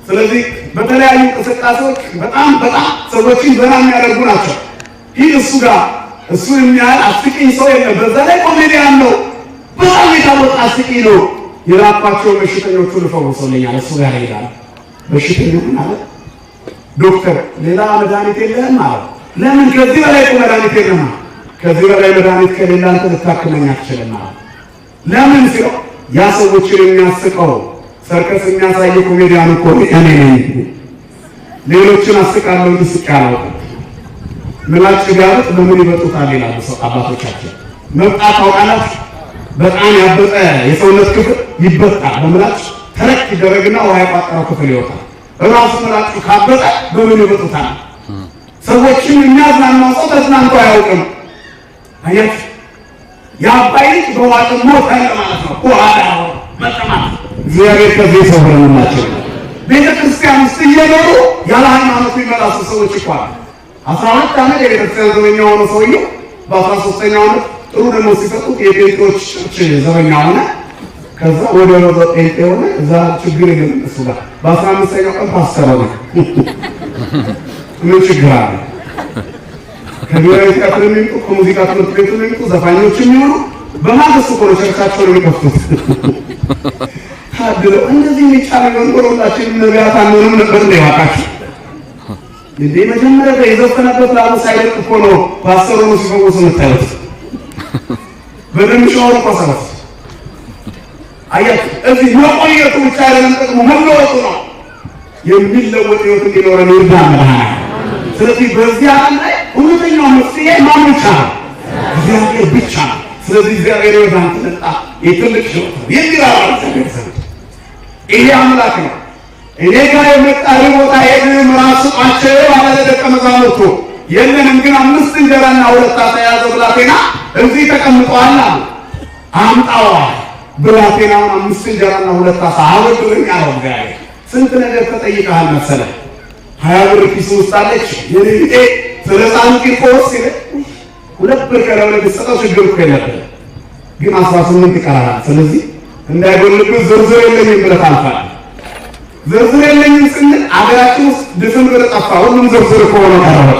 ስለዚህ በተለያዩ እንቅስቃሴዎች በጣም ሰዎችን ዘና የሚያደርጉ ናቸው። ይህ እሱ ጋር እሱ የሚያህል አስቂኝ ሰው የለም። በዛ ላይ ኮሜዲያን ነው። በጣም የታወቀ አስቂኝ ነው። የላኳቸው በሽተኞቹን ፈውሶልኛል። እሱ ጋር ይሄዳል። በሽተኞቹ ማለት ዶክተር ሌላ መድኃኒት የለህም አለው። ለምን? ከዚህ በላይ መድኃኒት የለም። ከዚህ በላይ መድኃኒት ከሌላ አንተ ልታክመኝ አትችልም አለው። ለምን ሲለው ያ ሰዎችን የሚያስቀው ሰርከስ የሚያሳየው ኮሜዲያን እኮ እኔ ነኝ። ሌሎችን አስቃለሁ እንጂ ስቄ አላውቅም። ምላጭ ጋብጥ በምን ይበጡታል ይላሉ ሰው አባቶቻችን። መብጣት ታውቃላችሁ? በጣም ያበጠ የሰውነት ክፍል ይበጣል በምላጭ ተረክ ይደረግና ውሃ የቋጠረው ክፍል ይወጣል። ራሱ ምላጭ ካበጠ በምን ይበጡታል? ሰዎችን የሚያዝናናው ሰው ተዝናንቶ አያውቅም። አያችሁ? የአባይ ልጅ በዋጥ ሞት ማለት ነው። ኋላ መጠማት እግዚአብሔር ከዚህ ሰው ሆነላቸው። ቤተ ክርስቲያን ውስጥ እየኖሩ ያለ ሃይማኖት የሚመላሱ ሰዎች እኮ አሉ። 12 ዓመት የቤተክርስቲያን ዘበኛ ሆነ ሰውየው በ13ኛው ዓመት ጥሩ ደግሞ ሲሰጡት የጴንጤዎች ዘበኛ ሆነ። ከዛ ወደ ጴንጤ ሆነ። እዛ ችግር የለም እሱ ጋር በ15ኛው ቀን ፓስተር ሆነ። ምን ችግር አለ? ከብሔራዊ ቲያትር የሚመጡ ከሙዚቃ ትምህርት ቤት የሚመጡ ዘፋኞች የሚሆኑ በማግስቱ እኮ ነው ቸርቻቸውን የሚከፍቱት። ታድለው እንደዚህ የሚቻል ወንዶላችን ነቢያት አንሆንም ነበር እንደ ያካችሁ እንዴ? መጀመሪያ የዘፈነበት ላሉ ሳይለቅ እኮ ነው ፓስተሩ ነው ሲፈውስ የምታዩት። በደም ሻወር ቆሰረት አያት። እዚህ መቆየቱ ብቻ አይደለም ጥቅሙ መለወጡ ነው። የሚለወጥ ህይወት እንዲኖረን ይርዳን። ስለዚህ በዚህ ዓለም ላይ እውነተኛው መፍትሄ ማን ብቻ ነው? እግዚአብሔር ብቻ ነው። ስለዚህ እግዚአብሔር ወደ አንተ መጣ። የትልቅ ህይወት የሚራራ ዘንድ ይሄ አምላክ ነው። እኔ ጋር የመጣ ቦታ የለም ራሱ አቸው ባለ ደቀ መዛሙርቱ የለንም፣ ግን 5 እንጀራና 2 ዓሣ የያዘ ብላቴና እዚህ ተቀምጧል አሉ። አምጣዋ ብላቴናውን 5 እንጀራና 2 ዓሣ አበድረኝ አለው እግዚአብሔር። ስንት ነገር ተጠይቀሃል መሰለህ? 20 ብር ኪስ ውስጥ አለች። የኔ ስለዛን ቂርቆስ ይለ 2 ብር ከለወለ ቢሰጠው ችግር እኮ የለብህም፣ ግን 18 ይቀራል። ስለዚህ እንዳይጎልብህ ዝርዝር የለኝም ብለህ ታልፋለህ። ዝርዝር የለኝም ስንል አገራችን ውስጥ ድፍን ብር ጠፋ። ሁሉም ዝርዝር ከሆነ ቀረበ።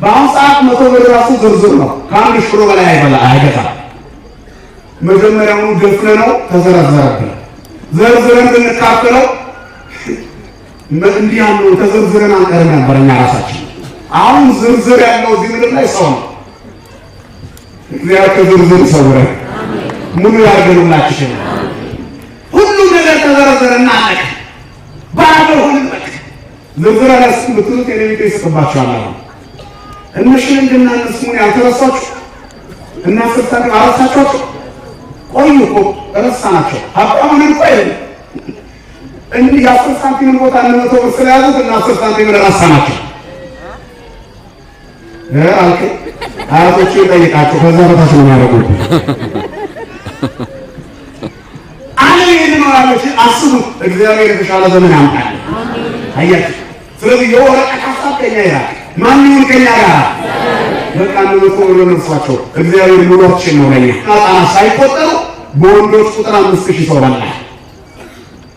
በአሁኑ ሰዓት 100 ብር ራሱ ዝርዝር ነው። ከአንድ ሽሮ በላይ አይገዛም። መጀመሪያውኑ ደፍነ ነው ተዘረዘረብን። ዘርዝረን ብንካፈለው እንዲህ ያለው ተዘርዝረን አንቀርም ነበር እኛ ራሳችን። አሁን ዝርዝር ያለው እዚህ ምድር ላይ ሰው ነው። እግዚአብሔር ከዝርዝር ይሰውረን፣ ሙሉ ያርገንላችሁ። ሁሉም ነገር ተዘረዘረና አለቀ። ባዶ ሆነ። ዝርዝር አላስ ምትሉት የኔ ይስጥባችኋል። እነሽን እንደናንስሙን ያልተረሳችሁ እና ስልጣን አራሳችሁ ቆዩ እኮ ረሳናቸው። ሀብታሙን እኮ እንዲህ የ10 ሳንቲም ቦታ 100 ብር ስለያዙት እና 10 ሳንቲም ረሳናቸው። አልከ አያቶቼ ጠይቃቸው ከዛ በታች ነው የሚያደርጉት። ዓለም ይሄን ነው ያለች። አስቡ እግዚአብሔር የተሻለ ዘመን ያምጣል። አያችሁ። ስለዚህ የወረቀት ሀሳብ ከኛ ይራቅ። ማን ይሁን ከኛ ጋር በቃ ነው ነፍሳቸው እግዚአብሔር ሙሉዎችን ነው ለኛ ጣጣና ሳይቆጠሩ በወንዶች ቁጥር 5000 ሰው በላ።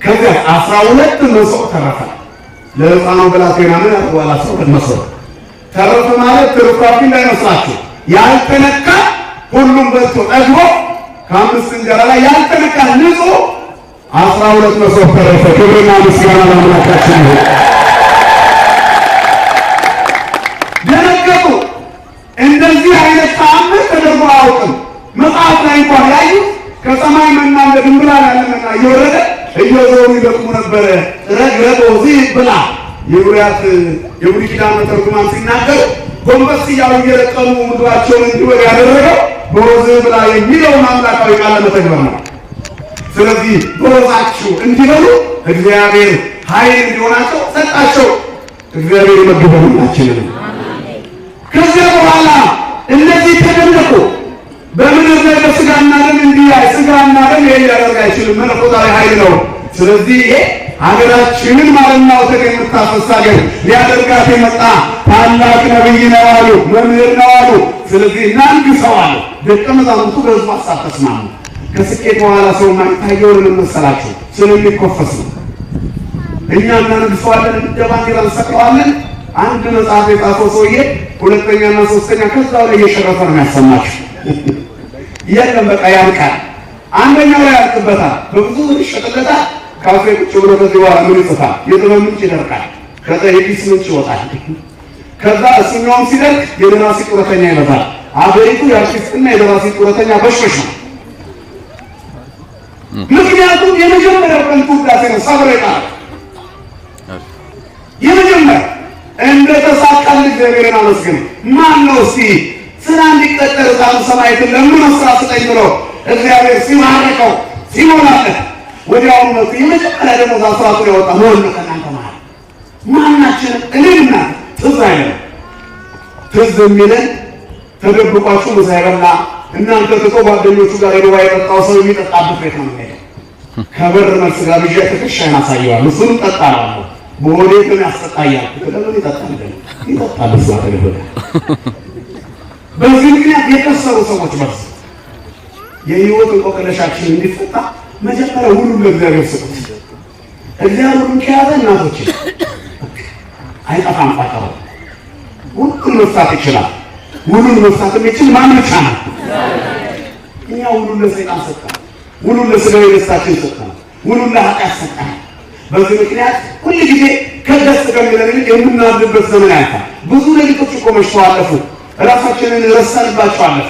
ከዚያ 12 መስዋዕት ተረፈ። ለሕፃኑ ብላቴና ምን አጥዋላ ሰው መስዋዕት ተረፈ ማለት ትርፋፊ እንዳይመስላችሁ ያልተነካ ሁሉም በልቶ ጠግቦ ከ5 እንጀራ ላይ ያልተነካ ንጹህ 12 መስዋዕት ተረፈ። ክብርና ምስጋና ለአምላካችን ይሁን። ደነገጡ። እንደዚህ አይነት ተአምር ተደርጎ አያውቅም። መጽሐፍ ላይ እንኳን ያዩት ከሰማይ መና እንደ ድንብላል ያለ መና እየወረደ እየዞሩ ይደቅሙ ነበረ። ረግረጦ ዚህ ብላ የብሉያት የብሉይ ኪዳን ተርጉማን ሲናገሩ ጎንበስ እያሉ እየለቀሙ ምግባቸውን እንዲበሉ ያደረገው በወዝ ብላ የሚለውን አምላካዊ ቃል ለመተግበር ነው። ስለዚህ በወዛችሁ እንዲበሉ እግዚአብሔር ኃይል እንዲሆናቸው ሰጣቸው። እግዚአብሔር ይመግበናችንን። ከዚያ በኋላ እነዚህ ተደነቁ። በምድር ላይ በስጋና ደም እንዲህ ስጋና ደም ሊያደርግ አይችልም፣ መለኮታዊ ኃይል ነው። ስለዚህ ሀገራችንን ማለትና ወተት የምታፈስ ሀገር ሊያደርጋት የመጣ ታላቅ ነብይ ነው አሉ፣ መምህር ነው አሉ። ስለዚህ እናንግሰዋል። ደቀ መዛሙርቱ በሕዝቡ ሀሳብ ተስማሙ። ከስኬት በኋላ ሰው ማይታየውን መሰላችሁ ስለሚኮፈስ ነው። እኛ እናንግሰዋለን፣ እንደ ባንዲራ እንሰቅለዋለን። አንድ መጽሐፍ የጻፈው ሰውዬ ሁለተኛና ሶስተኛ ከዛው ላይ እየሸረፈ ነው ያሰማችሁ። የለም በቃ ያልቃል። አንደኛው ላይ ያልቅበታል፣ በብዙ ይሸጥለታል። ካፌ ቁጭ ብሎ ከዚህ በኋላ ምን ይጽፋል? የጥበብ ምንጭ ይደርቃል። ከዛ የፒስ ምንጭ ይወጣል። ከዛ እሱኛውም ሲደርቅ የደራሲ ጡረተኛ ይበዛል። አገሪቱ የአርቲስትና የደራሲ ጡረተኛ በሽበሽ ነው። ምክንያቱም የመጀመሪያው ቀን ውዳሴ ነው። ሰብረ ይጣል የመጀመሪያ እንደተሳካል እግዚአብሔርን አመስግን። ማን ነው እስቲ ስራ እንዲቀጠር ዛም ሰማይትን ለምን ስራ ስጠኝ ብሎ እግዚአብሔር ሲማረከው ሲሞላለት ወዲያው ነው የመጀመሪያ ደግሞ ዛስራቱ ያወጣ ነው ከናንተ ማለት ማናችን እኔና ትዝ አይደለም። ትዝ የሚለን ተደብቋችሁ ምሳ ይበላ እናንተ ተቆ ጓደኞቹ ጋር ሄዶ የጠጣው ሰው የሚጠጣበት ቤት ነው የሚሄደው። ከበር መልስ ጋር ብቻ ተከሻና ሳይዋል እሱን ጠጣላው በወዴ ግን ያስጠጣያል። ከደለም ይጠጣል ይጠጣል እሱ አጠገብ። በዚህ ምክንያት የከሰሩ ሰዎች በርስ የህይወት እንቆቅልሻችን እንዲፈታ መጀመሪያ ሁሉም ለእግዚአብሔር ስጡት። እግዚአብሔርን ከያዘ እናቶች አይጠፋም። ቋጠሮ ሁሉን መፍታት ይችላል። ሁሉን መፍታት የሚችል ማን ብቻ ነው? እኛ ሁሉን ለሰይጣን ሰጠን፣ ሁሉን ለስጋዊ ደስታችን ሰጠን፣ ሁሉን ለኃጢአት ሰጠን። በዚህ ምክንያት ሁሉ ጊዜ ከደስ ከሚለን ይልቅ የምናድርበት ዘመን ያልፋል። ብዙ ሌሊቶች እኮ መሽተው አለፉ። ራሳችንን ረሳንባቸው አለፉ።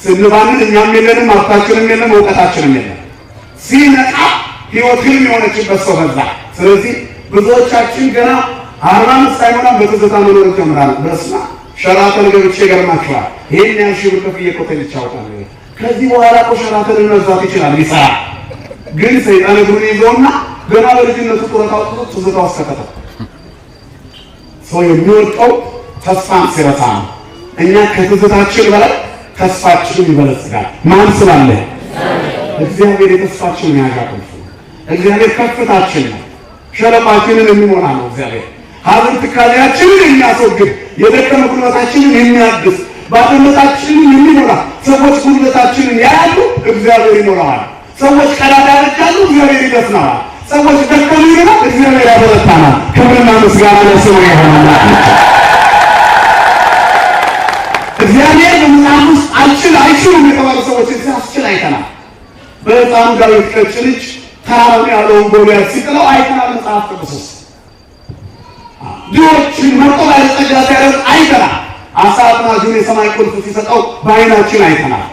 ስንባንን እኛም የለንም፣ ሀብታችንም የለም፣ እውቀታችንም የለም። ሲነቃ ህይወት ህልም የሆነችበት ሰው በዛ። ስለዚህ ብዙዎቻችን ገና 45 ሳይሞላም በትዝታ መኖር ጀምራለን። በስማ ሸራተን ገብቼ ገርማችኋል። ይሄን ያህል ሺህ ብር ከፍዬ ኮቴል ይቻውቃል። ከዚህ በኋላ እኮ ሸራተንን መግዛት ይችላል ይሰራ። ግን ሰይጣን እግሩን ይዘውና ገና በልጅነቱ ጡረታ አውጥቶ ትዝታ ውስጥ ከተተው። ሰው የሚወድቀው ተስፋን ሲረሳ ነው። እኛ ከትዝታችን በላይ ተስፋችን ይበለጽጋል። ማን ስላለ? እግዚአብሔር የተስፋችን ያጋጥም። እግዚአብሔር ከፍታችን ነው። ሸለቆአችንን የሚሞላ ነው። እግዚአብሔር ሀብት ትካዜያችንን የሚያስወግድ የደከመ ጉልበታችንን የሚያድስ ባዶነታችንን የሚሞላ ሰዎች ጉልበታችንን ያያሉ፣ እግዚአብሔር ይሞላዋል። ሰዎች ቀዳዳ ያደርጋሉ፣ እግዚአብሔር ይደፍናል። ሰዎች ደከሙ ይላል፣ እግዚአብሔር ያበረታናል። ክብርና ምስጋና ለስሙ ይሁን። እግዚአብሔር በመጽሐፍ ውስጥ አይችሉም የተባሉ ሰዎች ሲያስችል አይተናል። በሕፃኑ ዳዊት ቀጭን ልጅ ተራራውን ያለውን ጎልያድ ሲጥለው አይተናል። መጽሐፍ ቅዱስ ውስጥ ድሆችን መርጦ ባለጸጋ ሲያደርግ አይተናል። አሳ አጥማጁን የሰማይ ቁልፍ ሲሰጠው በዓይናችን አይተናል።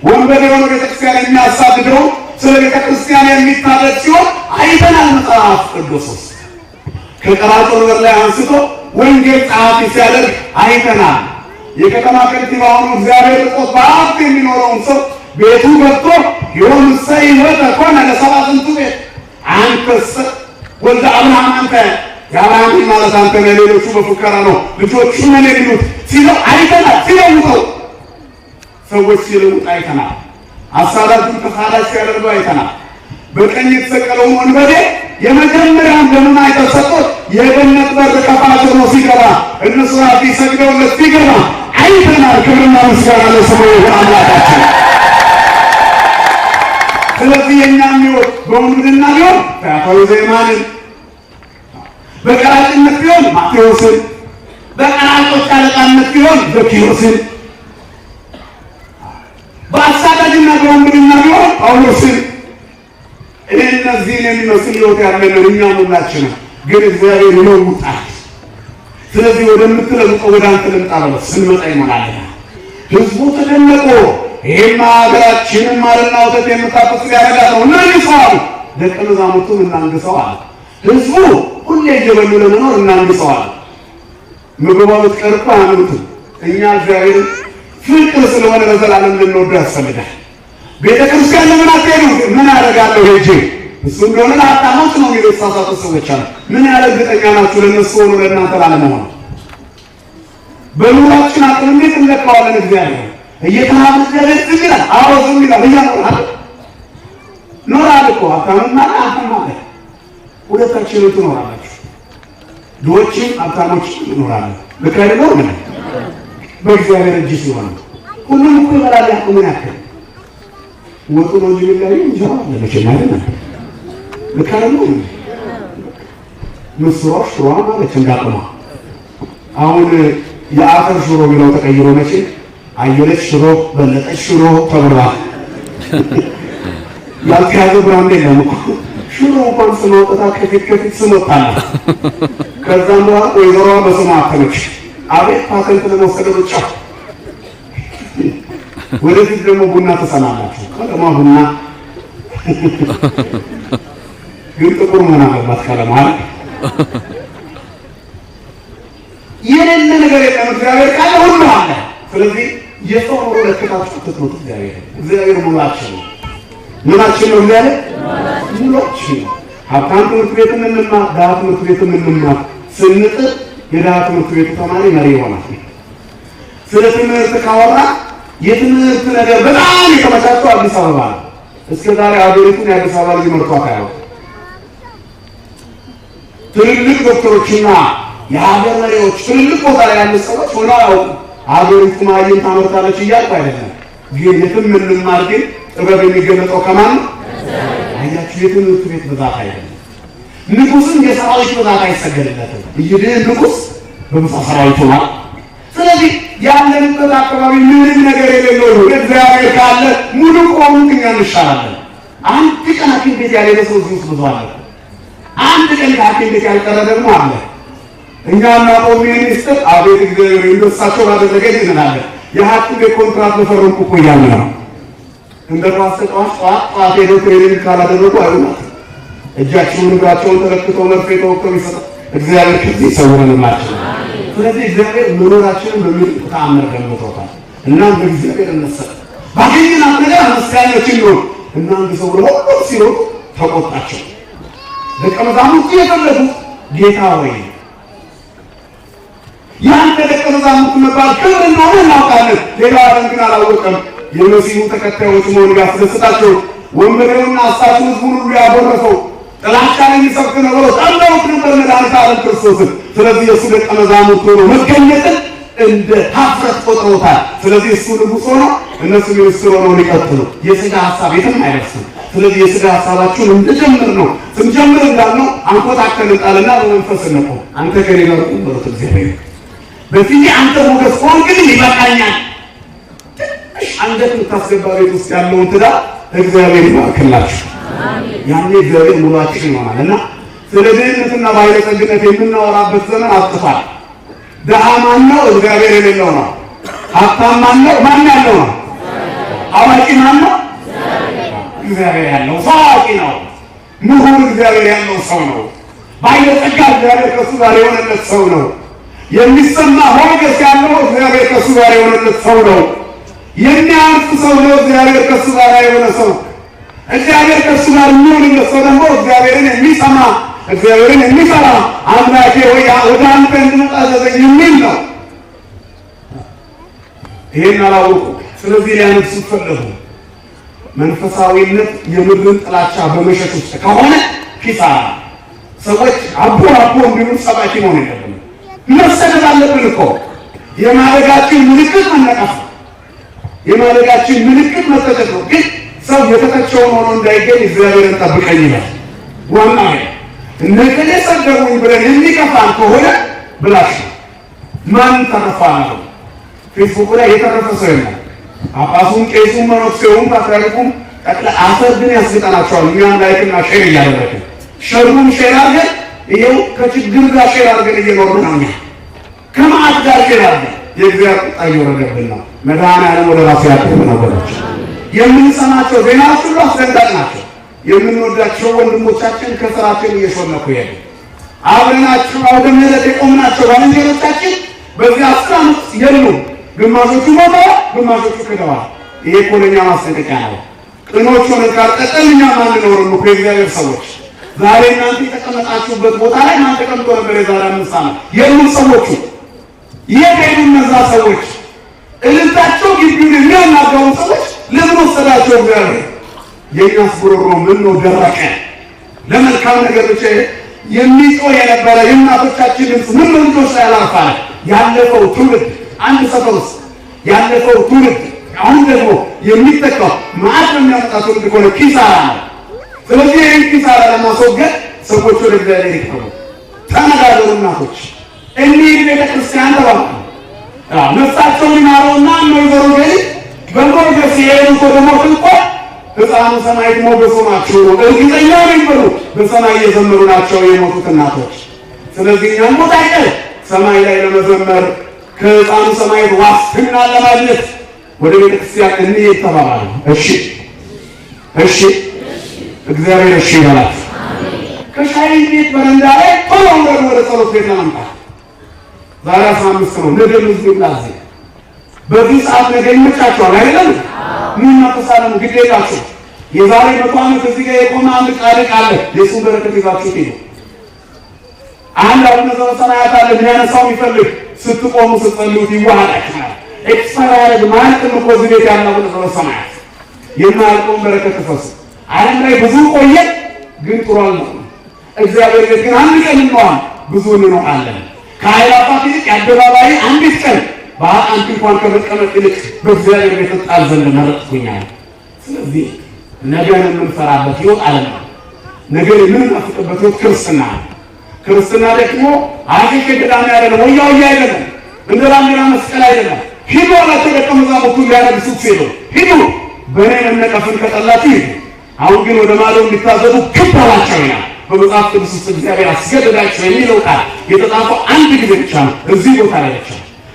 ወንበዴ የሆነ ቤተክርስቲያን የሚያሳድደው ስለ ቤተክርስቲያን የሚታረድ ሲሆን አይተናል። መጽሐፍ ቅዱስ ውስጥ ከቀራጮ በር ላይ አንስቶ ወንጌል ጸሐፊ ሲያደርግ አይተናል። የከተማ ከንቲባ ሆኖ እግዚአብሔር ልቆት በሀብት የሚኖረውን ሰው ቤቱ ገብቶ ዮምሰ ሕይወተ ኮነ ለሰብአ ዝንቱ ቤት አንተሰ ወልደ አብርሃም አንተ የአብርሃም ማለት አንተ ነህ። ሌሎቹ በፉከራ ነው ልጆቹ ነን የሚሉት ሲለው አይተናል። ሲለውጠው ሰዎች ሲለውጥ አይተናል። አሳዳጁን ተፋላሽ ሲያደርጉ አይተናል። በቀኝ የተሰቀለውን ወንበዴ የመጀመሪያውን ደሙን አይተው ሰጡት። የገነት በር ከፋች ሆኖ ሲገባ እነሱ ራፊ ሰግደውለት ሲገባ አይተናል። ክብርና ምስጋና ለስሙ ይሁን አምላካችን። ስለዚህ የእኛም ሕይወት በወንብድና ቢሆን ፈያታዊ ዘየማንን፣ በቀራጭነት ቢሆን ማቴዎስን፣ በቀራጮች አለቃነት ቢሆን ዘኪዮስን፣ በአሳዳጅና በወንብድና ቢሆን ጳውሎስን እነዚህን የሚመስል ሕይወት ያለን እኛም ሁላችንም ግን እግዚአብሔር ይለውጣል። ስለዚህ ወደምትለውጠው ወደ አንተ ልምጣ ብለው ስንመጣ ይሞላል። ሕዝቡ ተደነቁ። ይሄማ ሀገራችንን ማርና ወተት የምታፈስ ሊያደርጋት ነው እናንግሰዋል። ደቀ መዛሙርቱም እናንግሰዋል። ሕዝቡ ሁሌ እየበሉ ለመኖር እናንግሰዋል። ምግቧ ብትቀር እኮ አያምኑትም። እኛ እግዚአብሔር ፍቅር ስለሆነ ለዘላለም ልንወደው ያስፈልጋል። ቤተ ክርስቲያን ለምን አትሄዱ? ምን አደርጋለሁ ሄጄ እሱ እንደሆነ ሀብታሞች ነው የሚሉ የተሳሳቱ ሰዎች አሉ። ምን ያህል እርግጠኛ ናችሁ ለእነሱ ሆኖ ለእናንተ ላለመሆኑ? በኑሯችን አቅም እንዴት እንለካዋለን? እግዚአብሔር እየተራበ እግዚአብሔር ዝም ይላል። አዎ ዝም ይላል። እያኖራል ኖራል እኮ ሀብታምም አለ ሀብታም አለ። ሁለታችንም ትኖራላችሁ። ድሆችም ሀብታሞችም ይኖራሉ። ልክ አይደለም? ምን በእግዚአብሔር እጅ ሲሆን ሁሉም እኮ ይበላል። ያቅሙን ያክል ወጡ ነው እንጂ የሚለያዩ እንጀራ ለመቼም አይደለም። ልክ አይደለም? ምስሯ ሽሮዋ ማለች እንዳቅሟ። አሁን የአፈር ሽሮ ቢለው ተቀይሮ መቼ አየለች ሽሮ በለጠች ሽሮ ተብሏል። ያልተያዘ ብራንድ የለም እኮ ሽሮ እንኳን ስመውጣታ ከፊት ስሞታለ። ከዛም በኋላ ወይዘሮዋ በስሟ አተመች። አቤት ፓተንት ለመውሰድ ብቻ። ወደፊት ደግሞ ቡና ተሰማላችሁ። ቀለማ ቡና ግን ጥቁር መሆን አለባት። ቀለማ የሌለ ነገር የለም። እግዚአብሔር ቃል ሁሉ አለ። ስለዚህ የሰው ኑሮ ለከታችሁ ትትሉት እግዚአብሔር ሙላችን ነው። ምናችን ነው? እግዚአብሔር ሙላችን ነው። ሀብታም ትምህርት ቤት እንማር፣ ድሀ ትምህርት ቤት እንማር ስንጥር የድሀ ትምህርት ቤቱ ተማሪ መሪ ይሆናል። ስለ ትምህርት ካወራ የትምህርት ነገር በጣም የተመቻቸው አዲስ አበባ ነው። እስከ ዛሬ አገሪቱን የአዲስ አበባ ልጅ መርቷት አያውቅም። ትልልቅ ዶክተሮችና የሀገር መሪዎች ትልልቅ ቦታ ላይ ያሉ ሰዎች ሆነው አያውቁም። አገሪቱ ማየን ታመርታለች እያልኩ አይደለም። ግን የትም እንማር፣ ግን ጥበብ የሚገለጠው ከማን ነው? አያችሁ፣ የትምህርት ቤት ብዛት አይደለም። ንጉስም የሰራዊት ብዛት አይሰገድለትም። ይድህ ንጉስ በብዛት ሰራዊቱ ነው። ስለዚህ ያለንበት አካባቢ ምንም ነገር የሌለው ነው። እግዚአብሔር ካለ ሙሉ ቆሙ እኛ እንሻላለን። አንድ ቀን ሐኪም ቤት ያለ ሰው ብዙ ብዙ አለ። አንድ ቀን ሐኪም ቤት ያልቀረ ደግሞ አለ። እኛ እናውቀው ሚኒስትር አቤት እግዚአብሔር እንደሳቸው ባደረገ ይላል። የሐኪም ቤት ኮንትራት በፈረምኩ እኮ እያለ ነው። እንደ ራስ ተቋም ጧት ሄደው ትሬኒንግ ካላደረጉ አይሆንም። እጃቸውን እግራቸውን ተለክተው መርፌ ተወቅተው ይሰጣል። እግዚአብሔር ከዚህ ይሰውረንላችሁ። ስለዚህ እግዚአብሔር መኖራችንን በሚል ተአምር ገምቶታል። እና በእግዚአብሔር እንሰጥ ባገኘናት ነገር መስጋኞችን ነው። እና አንድ ሰው ሁሉ ሲሮጥ ተቆጣቸው። ደቀ መዛሙርቱ የፈለጉ ጌታ ሆይ ያንተ ደቀ መዛሙርት መባል ክብር እንደሆነ እናውቃለን፣ ሌላ ዓለም ግን አላወቀም። የመሲሁ ተከታዮች መሆን ያስደስታቸው። ወንበዴውና አሳቹ ሕዝቡን ሁሉ ያጎረፈው ጥላቻን የሚሰብክ ነው ብሎ ጠልተውት ነበር መድኃኒተ ዓለም ክርስቶስን። ስለዚህ የእሱ ደቀ መዛሙርት ሆኖ መገኘትን እንደ ሀፍረት ቆጥረውታል። ስለዚህ እሱ ንጉሥ ሆኖ እነሱ ሚኒስትር ሆነው ሊቀጥሉ የሥጋ ሀሳብ የትም አይደርስም። ስለዚህ የሥጋ ሀሳባችሁን እንድጀምር ነው። ስንጀምር እንዳልነው አንኮታክተን እንጣልና በመንፈስ እንቆም። አንተ ከኔ ጋር ቁም በሉት እግዚአብሔር። በፊት አንተ ሞገስ ከሆን ግን ይበቃኛል። ትንሽ አንገት የምታስገባ ቤት ውስጥ ያለውን ትዳር እግዚአብሔር ይባርክላችሁ። ያኔ እግዚአብሔር ሙላችን ይሆናል። እና ስለ ድህነትና ባለጸግነት የምናወራበት ዘመን አጥቷል። ድሀ ማን ነው? እግዚአብሔር የሌለው ነው። ሀብታም ማን ነው? ማን ያለው ነው? አዋቂ ማን ነው? እግዚአብሔር ያለው ሰው አዋቂ ነው። ምሁር እግዚአብሔር ያለው ሰው ነው። ባለጸጋ እግዚአብሔር ከእሱ ጋር የሆነለት ሰው ነው። የሚሰማ ሞገስ ያለው እግዚአብሔር ከእሱ ጋር የሆነለት ሰው ነው። የሚያርፍ ሰው ነው እግዚአብሔር ከሱ ጋር የሆነ ሰው። እግዚአብሔር ከሱ ጋር የሚሆንለት ሰው ደግሞ እግዚአብሔርን የሚሰማ እግዚአብሔርን የሚፈራ አምላኬ ሆይ ወደ አንተ እንድመጣ አዘዘኝ የሚል ነው። ይሄን አላወቁ። ስለዚህ ሊያነሱት ፈለጉ። መንፈሳዊነት የምድርን ጥላቻ በመሸሽ ውስጥ ከሆነ ኪሳራ። ሰዎች አቦ እንዲሉ ሰባኪ መሆን የለብንም። መሰደድ አለብን እኮ። የማደጋችን ምልክት መነቀፍ፣ የማደጋችን ምልክት መተቸት ነው። ግን ሰው የተተቸውን ሆኖ እንዳይገኝ እግዚአብሔርን ጠብቀኝ ይላል። ዋና እነገሌ ሰደቡኝ ብለን የሚከፋን ከሆነ ብላሽ ማን ተረፋ ነው? ፌስቡክ ላይ የተረፈ ሰው የለም። ጳጳሱም፣ ቄሱም፣ መነኩሴውም ፓትርያርኩም ጠቅላ አፈር ግን ያስገጠናቸዋል። እኛም ላይክና ሼር እያደረግን ሸሩም ሼር አድርገን ይኸው ከችግር ጋር ሼር አድርገን እየኖርን ነው። እኛ ከመዓት ጋር ሼር አድርገን የእግዚአብሔር ቁጣ እየወረደብን ነው። መድኃኒዓለም ወደ ራሱ ያቅርብ ነገሮች። የምንሰማቸው ዜናዎች ሁሉ አስደንጋጭ ናቸው። የምንወዳቸው ወንድሞቻችን ከስራችን እየሾለኩ ይሄዱ። አብረናቸው አውደ ምሕረት የቆምናቸው ባልንጀሮቻችን በዚህ 10 ዓመት የሉም። ግማሾቹ ሞተዋል፣ ግማሾቹ ክደዋል። ይሄ እኮ ለእኛ ማስጠንቀቂያ ነው። ቅኖች ሆነን ካልቀጠልን እኛ አንኖርም እኮ የእግዚአብሔር ሰዎች። ዛሬ እናንተ የተቀመጣችሁበት ቦታ ላይ ማን ተቀምጦ ነበር? የዛሬ 5 ዓመት የሉም ሰዎቹ። የት ሄዱ እነዛ ሰዎች? እልልታቸው ግቢውን የሚያናገሩ ሰዎች ለምን ወሰዳቸው እግዚአብሔር? የእኛስ ጉሮሮ ምን ነው ደረቀ? ለመልካም ነገር ብቻ የሚጮህ የነበረ የእናቶቻችን ድምፅ ምን ነው ልጆች ላይ አላርፋለ? ያለፈው ትውልድ አንድ ሰፈር ውስጥ ያለፈው ትውልድ አሁን ደግሞ የሚተካው ማዕት የሚያመጣ ትውልድ ከሆነ ኪሳራ ነው። ስለዚህ ይህን ኪሳራ ለማስወገድ ሰዎች ወደ እግዚአብሔር ይቅረቡ፣ ተነጋገሩ። እናቶች እንሂድ ቤተክርስቲያን ተባሉ። ነፍሳቸውን ይማረውና ወይዘሮ ገሊ በሞገስ የሄዱ ደግሞ ፍልቆ ሕፃኑ ሰማዕት ሞገሱ ናቸው ነው እርግጠኛ ነኝ ብሎ በሰማይ እየዘመሩ ናቸው የሞቱት እናቶች። ስለዚህ እኛም ሞት አይቀር ሰማይ ላይ ለመዘመር ከሕፃኑ ሰማዕት ዋስትና ለማግኘት ወደ ቤተክርስቲያን እንሂድ ተባባሉ። እሺ እግዚአብሔር እሺ ይላል። ከሻይ ቤት በረንዳ ላይ ቶሎ ወደ ጸሎት ቤት ለመምጣት ዛሬ 15 ነው። ነገ ምዝግብ ላዜ በዚህ ሰዓት ነገ ይመቻቸዋል አይደለም? ምን ተሳለም ግዴታችሁ። የዛሬ 100 ዓመት እዚህ ጋር የቆመ አንድ ጻድቅ አለ። የሱ በረከት ይዛችሁ ሄዱ። አንድ አቡነ ዘበሰማያት አለ። የሚያነሳው የሚፈልግ ስትቆሙ ስትጸልዩት ይዋሃዳችኋል። ኤክስፐራይድ ማለት ነው እኮ እዚህ ቤት ያለው አቡነ ዘበሰማያት የማያልቀውን በረከት ተፈሱ። ዓለም ላይ ብዙ ቆየ፣ ግን ጥሩ አልነበረም። እግዚአብሔር ቤት ግን አንድ ቀን እንኳን ብዙ እንኖራለን። ከአይላፋት ይልቅ የአደባባይ አንዲት ቀን በአንድ እንኳን ከመቀመጥ ይልቅ በእግዚአብሔር ቤት ጣል ዘንድ መረጥኩኛል። ስለዚህ ነገን የምንፈራበት ሕይወት ዓለም ነው። ነገን የምንናፍቅበት ሕይወት ክርስትና ነው። ክርስትና ደግሞ አገሸ ገዳም አይደለም፣ ወያ አይደለም፣ እንደ ባንዲራ መስቀል አይደለም። ሂዱ አላቸው ደቀ መዛሙርቱ ሊያደርሱት ሲሉ ሂዱ፣ በእኔ መነቀፍን ከጠላችሁ ሂዱ። አሁን ግን ወደ ማለው እንዲታዘዙ ግድ አላቸው ይላል በመጽሐፍ ቅዱስ ውስጥ። እግዚአብሔር አስገደዳቸው የሚለው ቃል የተጻፈው አንድ ጊዜ ብቻ ነው፣ እዚህ ቦታ ላይ ብቻ።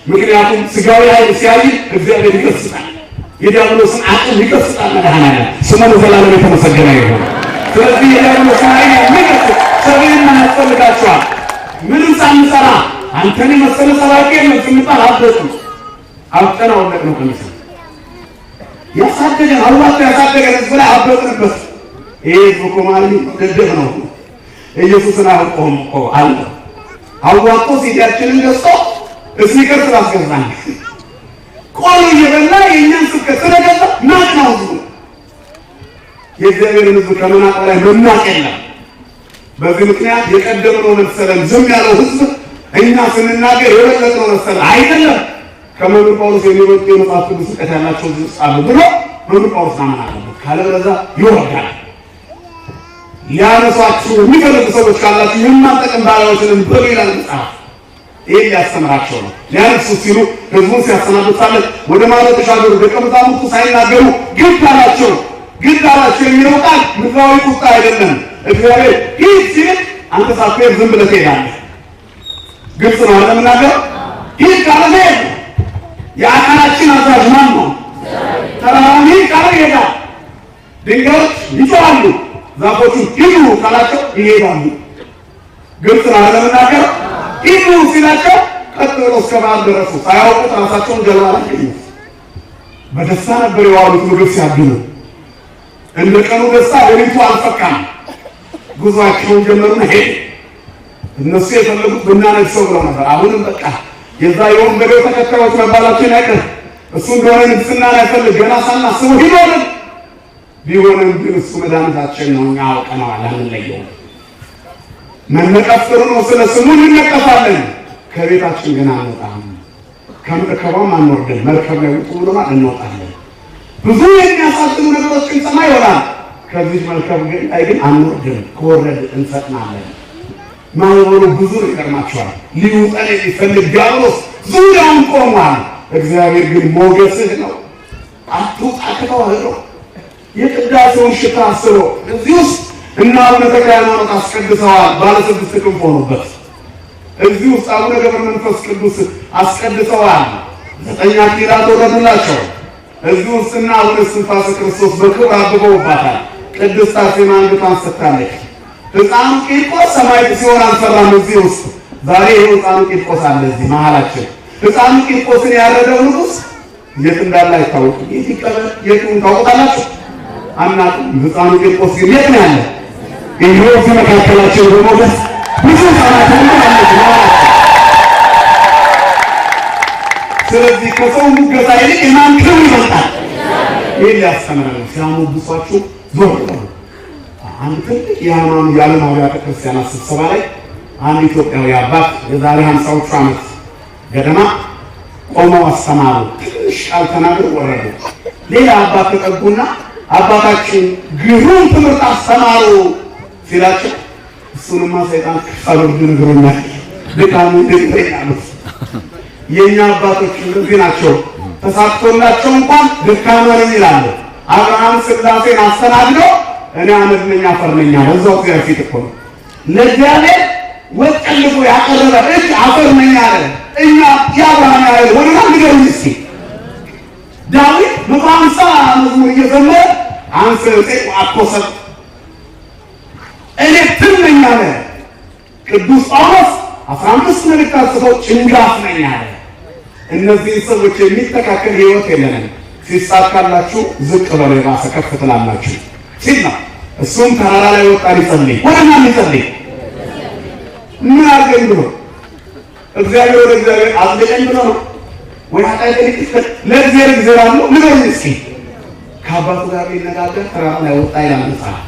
ምክንያቱም ስጋዊ ኃይል ሲያይ እግዚአብሔር ይገስጻል፣ የዲያብሎስን አቅም ይገስጻል። መድኃኒዓለም ስሙ ለዘላለም የተመሰገነ ይሁን። ስለዚህ የዲያብሎስን ኃይል የሚገስጽ ሰብዕና ያስፈልጋቸዋል። ምንም ሳንሰራ አንተን የመሰለ ሰባኪ የለም ስንባል አበጥም አብጠን አወለቅ ነው ከሚሰ ያሳደገን አዋጣ ያሳደገን ህዝብ ላይ አበጥንበት። ይሄ እኮ ማለት ደደብ ነው። ኢየሱስን አውቆም እኮ አለ አዋጦ ሲዲያችንን ገዝቶ ስኒከር ስላስገዛን ቆሎ እየበላ የእኛን ስብከት ስለገዛ ናቅ ነው ህዝቡ። የእግዚአብሔርን ህዝብ ከመናቅ ላይ መናቅ የለም። በዚህ ምክንያት የቀደምነው መሰለን ዝም ያለው ህዝብ እኛ ስንናገር የበለጥነው መሰለን አይደለም። ከመምህር ጳውሎስ የሚበልጡ የመጽሐፍ ቅዱስ እውቀት ያላቸው አሉ ብሎ መምህር ጳውሎስ ማመን አለበት። ካለበለዚያ ይወርዳል። ሊያነሷችሁ የሚፈልጉ ሰዎች ካላችሁ የማንጠቅም ባሪያዎችን በሉ ይላል መጽሐፍ። ይሄን ሊያስተምራቸው ነው። ሊያነሱ ሲሉ ህዝቡን ሲያሰናብታለን ወደ ማለት ተሻገሩ። ደቀ መዛሙርቱ ሳይናገሩ ግድ አላቸው። ግድ አላቸው የሚለው ቃል ምድራዊ ቁጣ አይደለም። እግዚአብሔር ሂድ ሲል አንተ ሳትሄድ ዝም ብለህ ትሄዳለህ። ግልጽ ነው ለምናገር። ሂድ ካለ መሄድ ነው። የአካላችን አዛዥ ማን ነው? ተራራውን ሂድ ካለ ይሄዳል። ድንጋዮች ይጮኻሉ፣ ዛፎቹ ሂዱ ካላቸው ይሄዳሉ። ግልጽ ነው ለምናገር። ሂዱ ሲላቸው ቀጥ ብለው እስከ ባህር ደረሱ። ሳያውቁት ራሳቸውን ጀልባ ላይ ገኙ። በደስታ ነበር የዋሉት ምግብ ሲያድኑ። እንደ ቀኑ ደስታ ሌሊቱ አልፈካም። ጉዟቸውን ጀመሩና ሄዱ። እነሱ የፈለጉት ብናነግሰው ብለው ነበር። አሁንም በቃ የዛ የወንበዴው ተከታዮች መባላችን አይቀር። እሱ እንደሆነ ንግስናን አይፈልግ ገና ሳናስበው ሂዶልን ቢሆንም ግን እሱ መድኃኒታችን ነው። እኛ አውቀነዋል፣ አንለየውም። መነቀፍ ጥሩ ነው። ስለ ስሙ እንነቀፋለን። ከቤታችን ግን አንወጣም። ከመርከቧም አንወርድም። መርከብ ላይ ውጡ ብሎናል፣ እንወጣለን። ብዙ የሚያሳዝኑ ነገሮችን ሰማ ይሆናል። ከዚህ መርከብ ላይ ግን አንወርድም። ከወረድ እንሰጥናለን። ማይሆኑ ብዙ ይቀርማቸዋል። ሊውጠን የሚፈልግ ዲያብሎስ ዙሪያውን ቆሟል። እግዚአብሔር ግን ሞገስህ ነው። አትውጣ ከተዋህዶ የቅዳሴውን ሽታ አስሮ እዚህ ውስጥ እና አቡነ ተክለ ሃይማኖት አስቀድሰዋል። ባለ 6 ክንፍ ሆኑበት። እዚህ ውስጥ አቡነ ገብረ መንፈስ ቅዱስ አስቀድሰዋል። 9 አክሊላት ወረዱላቸው። እዚህ ውስጥ እና አቡነ እስትንፋሰ ክርስቶስ በክብር አብበውባታል። ቅድስት አርሴማ አንገቷን ሰጥታለች። ሕፃኑ ቂርቆስ ሰማዕት ሲሆን አልፈራም። እዚህ ውስጥ ዛሬ ይኸው ሕፃኑ ቂርቆስ አለ እዚህ መሀላችን። ሕፃኑ ቂርቆስን ያረደው ንጉሥ የት እንዳለ አይታወቅም። የት ይቀበል የቱን ታውቃላችሁ? አናውቅም። ሕፃኑ ቂርቆስ ግን የት ነው ያለ? ይኸው እዚህ መካከላችን በሞገስ ብዙ ሕፃናት ማለት ነው። ስለዚህ ከሰው ሙገሳ ይልቅ የማን ክብር ይበልጣል? ይህ ሊያስተምረን ሲያሞግሷችሁ ዞር በሉ። አንድ ትልቅ የሃይማኖት የዓለም አብያተ ክርስቲያናት ስብሰባ ላይ አንድ ኢትዮጵያዊ አባት የዛሬ 50ዎቹ ዓመት ገደማ ቆመው አስተማሩ። ትንሽ ቃል ተናግረው ወረዱ። ሌላ አባት ተጠጉና አባታችን ግሩም ትምህርት አስተማሩ ሲላቸው እሱንማ ሰይጣን ከፈርዱ ንግሩኛል ድካሙ እንደይያሉት። የኛ አባቶች እንደዚህ ናቸው። ተሳክቶላቸው እንኳን ድካማን ይላሉ። አብርሃም ስላሴን አስተናግዶ እኔ አመድ ነኝ አፈር ነኝ አለ። እዛው እግዚአብሔር ፊት እኮ ነው ለእግዚአብሔር ወጥልፎ ያቀረበ እጅ አፈር ነኝ አለ። እኛ የአብርሃም ያህል ወደና ንገሩኝ እስኪ። ዳዊት በአምሳ መዝሙር እየዘመረ አንተ ጤቅ አኮሰብ እኔ ትል ነኝ አለ። ቅዱስ ጳውሎስ 15 መልእክታት ጽፎ ጭንጋፍ ነኝ አለ። እነዚህ ሰዎች የሚተካከል ህይወት የለንም። ሲሳካላችሁ ዝቅ በሉ የባሰ ከፍ ትላላችሁ ሲል ነው። እሱም ተራራ ላይ ወጣ ሊጸልይ። ወደ ማን ሊጸልይ? ምን አድርገኝ ብሎ እግዚአብሔር ወደ እግዚአብሔር አዝልቀኝ ብሎ ነው ወይ አጣይተኝ ለእግዚአብሔር እግዚአብሔር ነው ንገሩኝ እስኪ። ከአባቱ ጋር ሊነጋገር ተራራ ላይ ወጣ ይላል መጽሐፍ።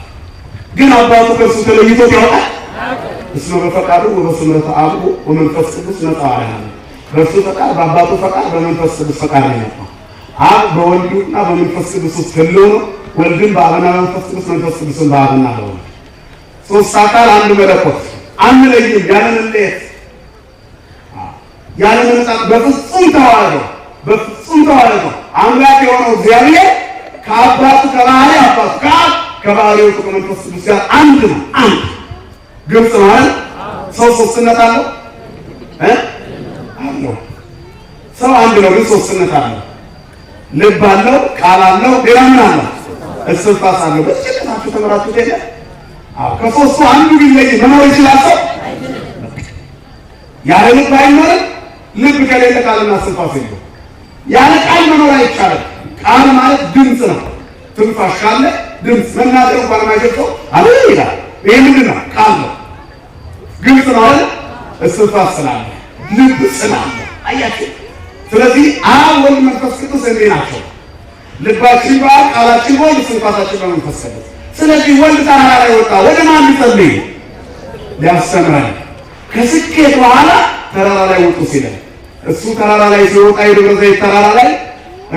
ግን አባቱ ከእሱ ተለይቶ ያውቃል? እስመ በፈቃዱ ወበስምረተ አብ ወመንፈስ ቅዱስ ነፃ ያለ በእሱ ፈቃድ በአባቱ ፈቃድ በመንፈስ ቅዱስ ፈቃድ ነው የመጣው። አብ በወልዱና በመንፈስ ቅዱስ ውስጥ ህልው ነው። ወልድን በአብና በመንፈስ ቅዱስ መንፈስ ቅዱስን በአብና በወልድ ሶስት አካል አንድ መለኮት አንለይም። ያለን ለየት ያለን መጣ በፍጹም ተዋህዶ አምላክ የሆነው እግዚአብሔር ከአባቱ ከባህሪ አባቱ ከባህሪው ከመንፈስ ቅዱስ ጋር አንድ ነው። አንድ ግልጽ ማለት ሰው ሶስትነት አለው አለው። ሰው አንድ ነው ግን ሶስትነት አለው። ልብ አለው፣ ቃል አለው፣ ሌላ ምን አለው? እስትንፋስ አለው። በጭቅናችሁ ተመራችሁት የለ? አዎ። ከሶስቱ አንዱ ቢለይ መኖር ይችላል ሰው? ያለ ልብ አይኖርም። ልብ ከሌለ ቃልና እስትንፋስ የለም። ያለ ቃል መኖር አይቻልም። ቃል ማለት ድምፅ ነው። ትንፋሽ ካለ ድምፅ መናገር እንኳን የማይችለው አለ ይላል። ይሄ ምንድን ነው? ቃል ነው። ግልጽ ነው አይደል? እስትንፋስ ስላለ ልብ ስላለ አያችሁ። ስለዚህ አብ ወልድ መንፈስ ቅዱስ እንዴ ናቸው። ልባችን በአብ ቃላችን በወልድ እስትንፋሳችን በመንፈስ ቅዱስ። ስለዚህ ወልድ ተራራ ላይ ወጣ። ወደ ማን ሊጸልይ? ሊያስተምረን። ከስኬት በኋላ ተራራ ላይ ወጡ ሲለን እሱ ተራራ ላይ ሲወጣ የደብረ ዘይት ተራራ ላይ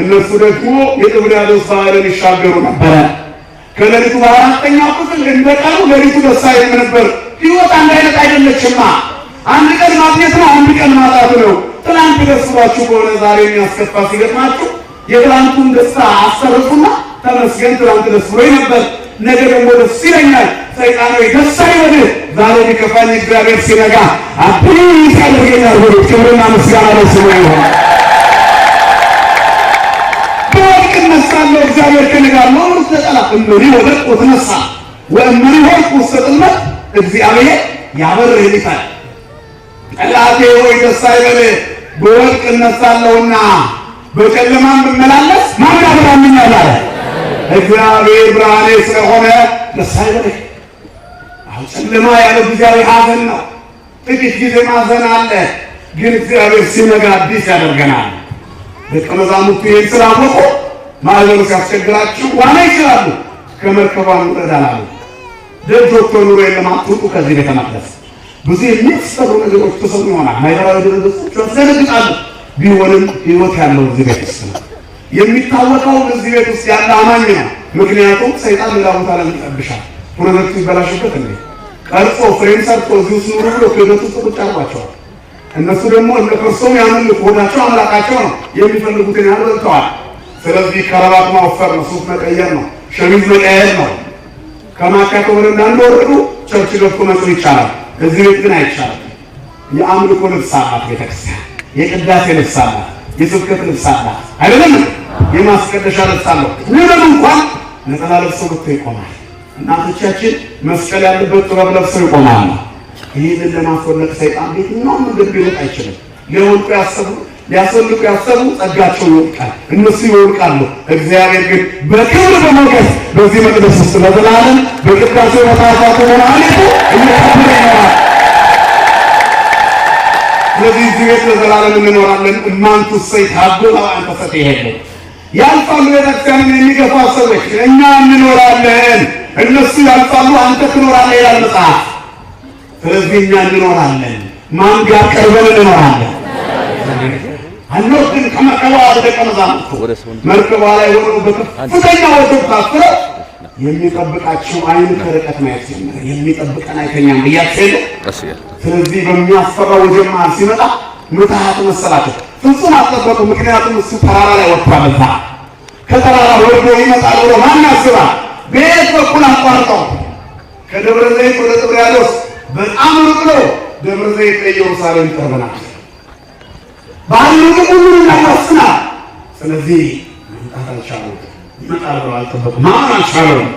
እነሱ ደግሞ የጥብርያዶስ ባህርን ይሻገሩ ነበረ። ከሌሊቱ በአራተኛው ክፍል እንደቀሩ ሌሊቱ ደስ አይልም ነበር። ሕይወት አንድ አይነት አይደለችማ። አንድ ቀን ማግኘት ነው፣ አንድ ቀን ማጣት ነው። ትናንት ደስ ብሏችሁ ከሆነ ዛሬ የሚያስከፋ ሲገጥማችሁ የትናንቱን ደስታ አሰርፉና ተመስገን ትናንት ደስ ብሎኝ ነበር፣ ነገ ደግሞ ደስ ይለኛል። ሰይጣናዊ ደስ አይበልህ። ዛሬ ቢከፋኝ እግዚአብሔር ሲነጋ አብይ ያደርገኛል። ወደ ክብርና ምስጋና ለስሙ ይሁን። በወድቅ እነሳለሁ፣ እግዚአብሔር ከእኔ ጋር ነው። ተጠላት እምሪ ወደቅ ወተነሳ ወእምሪ ወድቅ ወሰጥነት እግዚአብሔር ያበርህልታል። ጠላቴ ሆይ ደስ አይበልህ፣ በወድቅ እነሳለሁና በጨለማም ብመላለስ ማን ያበራልኛል አለ። እግዚአብሔር ብርሃኔ ስለሆነ ደስ አይበለኝ። አሁን ጨለማ ያለ ጊዜያዊ ሐዘን ነው። ጥቂት ጊዜ ማዘን አለ፣ ግን እግዚአብሔር ሲነጋ አዲስ ያደርገናል። ደቀ መዛሙርቱ ይህን ስላወቁ ማዕበሉ ሲያስቸግራችሁ ዋና ይችላሉ፣ ከመርከቧ እንውረድ አላሉ። ደጅ ወጥቶ ኑሮ የለም አትውጡ ከዚህ ቤተ መቅደስ። ብዙ የሚያስፈሩ ነገሮች ተሰሙ ይሆናል። ማህበራዊ ድረገጾች ያስደነግጣሉ። ቢሆንም ሕይወት ያለው እዚህ ቤት ውስጥ ነው። የሚታወቀው እዚህ ቤት ውስጥ ያለ አማኝ ነው። ምክንያቱም ሰይጣን ሌላ ቦታ ላይ ይጠብሻል። ፕሮጀክቱ ይበላሽበት እንዴ ቀርጾ ፍሬም ሰርቶ እዚህ ውስጥ ኑሮ ብሎ ክህደት ውስጥ ቁጭ አድርጓቸዋል። እነሱ ደግሞ እንደ ክርስቶስ ያምልኩ ሆዳቸው አምላካቸው ነው። የሚፈልጉትን ያደርገዋል። ስለዚህ ከረባት ማወፈር ነው፣ ሱፍ መቀየር ነው፣ ሸሚዝ መቀየር ነው። ከማካከል ወደ እንደወረዱ ቸርች ገብቶ መጾም ይቻላል። እዚህ ቤት ግን አይቻልም። የአምልኮ ልብስ አላት ቤተክርስቲያን፣ የቅዳሴ ልብስ አላት፣ የስብከት ልብስ አላት አይደለም። የማስቀደሻ ልብስ አለው። ምንም እንኳን ነጠላ ለብሰው ብቻ ይቆማል። እናቶቻችን መስቀል ያለበት ጥበብ ለብሰው ይቆማሉ። ይህንን ለማስወለቅ ሰይጣን ቤትኛውም መንገድ ሊወጣ አይችልም። ሊወልቁ ያሰቡ ሊያስወልቁ ያሰቡ ጸጋቸው ይወድቃል፣ እነሱ ይወድቃሉ። እግዚአብሔር ግን በክብር በሞገስ በዚህ መቅደስ ውስጥ ለዘላለም በቅዳሴው መታሳቱ ሆናለቱ እየከበረ ይኖራል። ስለዚህ እዚህ ቤት ለዘላለም እንኖራለን። እናንቱ ሰይታጎ አንተ ፈተ ይሄዱ ያልፋሉ። ቤተክርስቲያንን የሚገፋ ሰዎች እኛ እንኖራለን፣ እነሱ ያልፋሉ፣ አንተ ትኖራለህ ይላል መጽሐፍ። ስለዚህ እኛ እንኖራለን። ማን ጋር ቀርበን እንኖራለን? አንወጥን ከመርከቧ ደቀ መዛሙርቱ መርከቧ ላይ ሆነው በከፍተኛ ወጀብ ታስረው የሚጠብቃቸው አይን ከርቀት ማየት ጀመረ። የሚጠብቀን አይተኛም ብያቸው። ስለዚህ በሚያስፈራ ወጀብ መሃል ሲመጣ ምትሃት መሰላቸው። ፍጹም አልጠበቁ። ምክንያቱም እሱ ተራራ ላይ ወጥቷልና ከተራራ ወርዶ ይመጣል ብሎ ማን ያስባል? በየት በኩል አቋርጠው ከደብረ ዘይት ወደ ጥብርያዶስ በጣም ሩቅ ነው። ደብረ ዘይት ለኢየሩሳሌም ይቀርበናል። ባሉ ሁሉ እናስና። ስለዚህ መምጣት አልቻሉም። ይመጣል ብለው አልጠበቁም። ማመን አልቻሉም።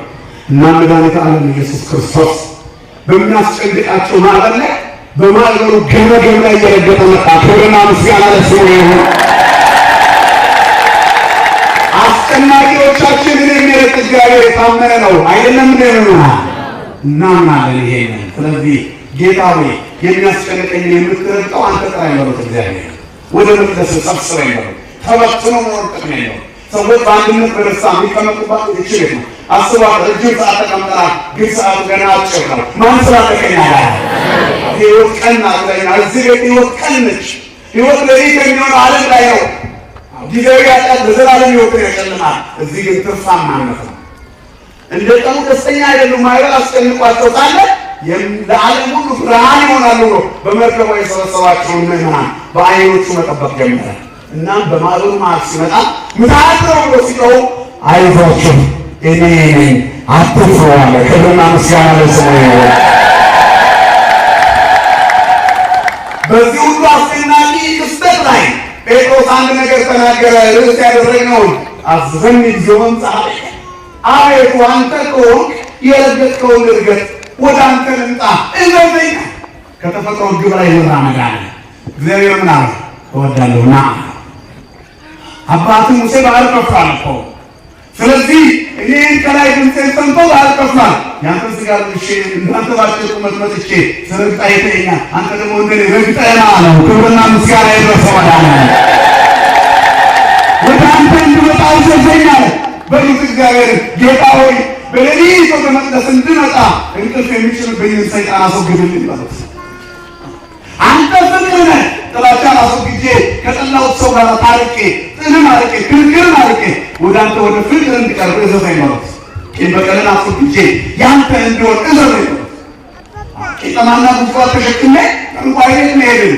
እና መድኃኒተ ዓለም ኢየሱስ ክርስቶስ በሚያስጨንቃቸው ማዕበል ላይ በማዕበሉ ገመገም ላይ እየረገጠ መጣ። ክብርና ምስጋና ለስሙ ይሁን። አስጨናቂዎቻችንን የሚረጥ እግዚአብሔር የታመነ ነው አይደለም እንደምና እናምናለን ይሄንን። ስለዚህ ጌታ ሆይ የሚያስጨንቀኝን የምትረግጠው አንተ ጥራኝ በሉት። እግዚአብሔር ወደ መቅደስ ሰብስበኝ በሉት። ተበትኖ መወርጠት ነው። ሰዎች በአንድነት በደስታ የሚቀመጡባት ይችላል ነው። አስባት ረጅም ሰዓት ተቀምጠናል፣ ግን ሰዓቱ ገና አጭር ነው። ማን ስላተቀኛ ጋር ሕይወት ቀን አለና እዚህ ቤት ሕይወት ቀን ነች። ሕይወት ለሊት የሚሆነው ዓለም ላይ ነው። ጊዜያዊ ኃጢአት ለዘላለም ሕይወትን ያጨልማል። እዚህ ግን ትርፋማነት ነው። እንደ ቀኑ ደስተኛ አይደሉም። ማይበል አስጨንቋቸው ሳለ ለዓለም ሁሉ ብርሃን ይሆናሉ ብሎ በመርከቧ የሰበሰባቸውን ምዕመናን በዓይኖቹ መጠበቅ ጀመረ። እናም በማዕበሉ መሃል ሲመጣ ምትሃት ነው ብሎ ሲጮሁ አይዟችሁ እኔ ነኝ አትፍሩ አለ። ክብርና ምስጋና ለስሙ ይሁን። በዚህ ሁሉ አስደናቂ ክስተት ላይ ጴጥሮስ አንድ ነገር ተናገረ። ርዕስ ያደረግነውን አዝዘኒ እግዚኦ መምጽአትከ፣ አቤቱ አንተ ከሆንክ የረገጥከውን እርገጥ፣ ወደ አንተ ልምጣ እዘዘኝ። ከተፈጥሮ ሕግ በላይ መራመዳለ። እግዚአብሔር ምን አለ? እወዳለሁና አባቱ ሙሴ ባህር ከፍሏል እኮ። ስለዚህ እኔን ከላይ ድምፄን ሰምቶ ባህር ከፍሏል። ያንተን ስጋ ልሼ እናንተ ባጭር ቁመት መጥቼ ስረግጣ አይተኸኛል፣ አንተ ደግሞ እንደኔ ረግጠህና አለው። ክብርና ምስጋና ይድረሰው። ወደ አንተ እንድመጣ እዘዘኝ አለ። በሉት እግዚአብሔርን ጌታ ሆይ በሌሊት ወደ መቅደስ እንድመጣ እንቅልፍ የሚችልብኝን ሰይጣን አስወግድልኝ በሉት። አንተ ፍቅር ነህ። ጥላቻን አስወግጄ ከጠላሁት ሰው ጋር ታርቄ ጥልን አርቄ ክርክርን አርቄ ወደ አንተ ወደ ፍቅር እንድቀርብ እዘዘኝ በሉት። ቂም በቀልን አስወግጄ ያንተ እንድሆን እዘዘኝ በሉት። ቂጠማና ጉድጓድ ተሸክሜ ጠንቋይ ቤት መሄድን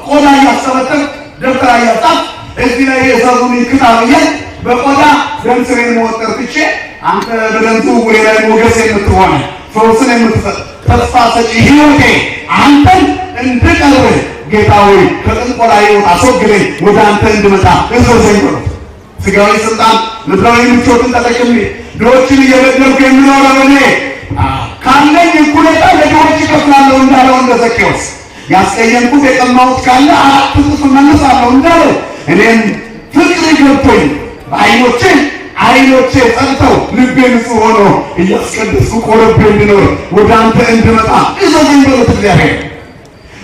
ቆዳ እያሰበተብ ደብተራ እያጣፍ እዚህ ላይ የሰሩን ክታብ እያል በቆዳ ደም ስሬን መወጠር ትቼ አንተ በደም ዝውውሬ ላይ ሞገስ የምትሆነ ፈውስን የምትሰጥ ተስፋ ሰጪ ሕይወቴ አንተን እንድቀርብ ጌታ ሆይ ከጥንቆላ ሕይወት አስወግደኝ፣ ወደ አንተ እንድመጣ እዘዘኝ በሉት። ሥጋዊ ስልጣን ምድራዊ ምቾትን ተጠቅሜ ድሆችን እየበደልኩ የምኖረው እኔ ካለኝ እኩሌታ ለድሆች እከፍላለሁ እንዳለው እንደ ዘኬዎስ ያስቀየምኩት የቀማሁት ካለ 4 እጥፍ እመልሳለሁ እንዳለው እኔም ፍቅር ገብቶኝ አይኖቼ ጸንተው ልቤ ንጹሕ ሆኖ እያስቀደስኩ ቆርቤ እንድኖር ወደ አንተ እንድመጣ እዘዘኝ በሉት እግዚአብሔር።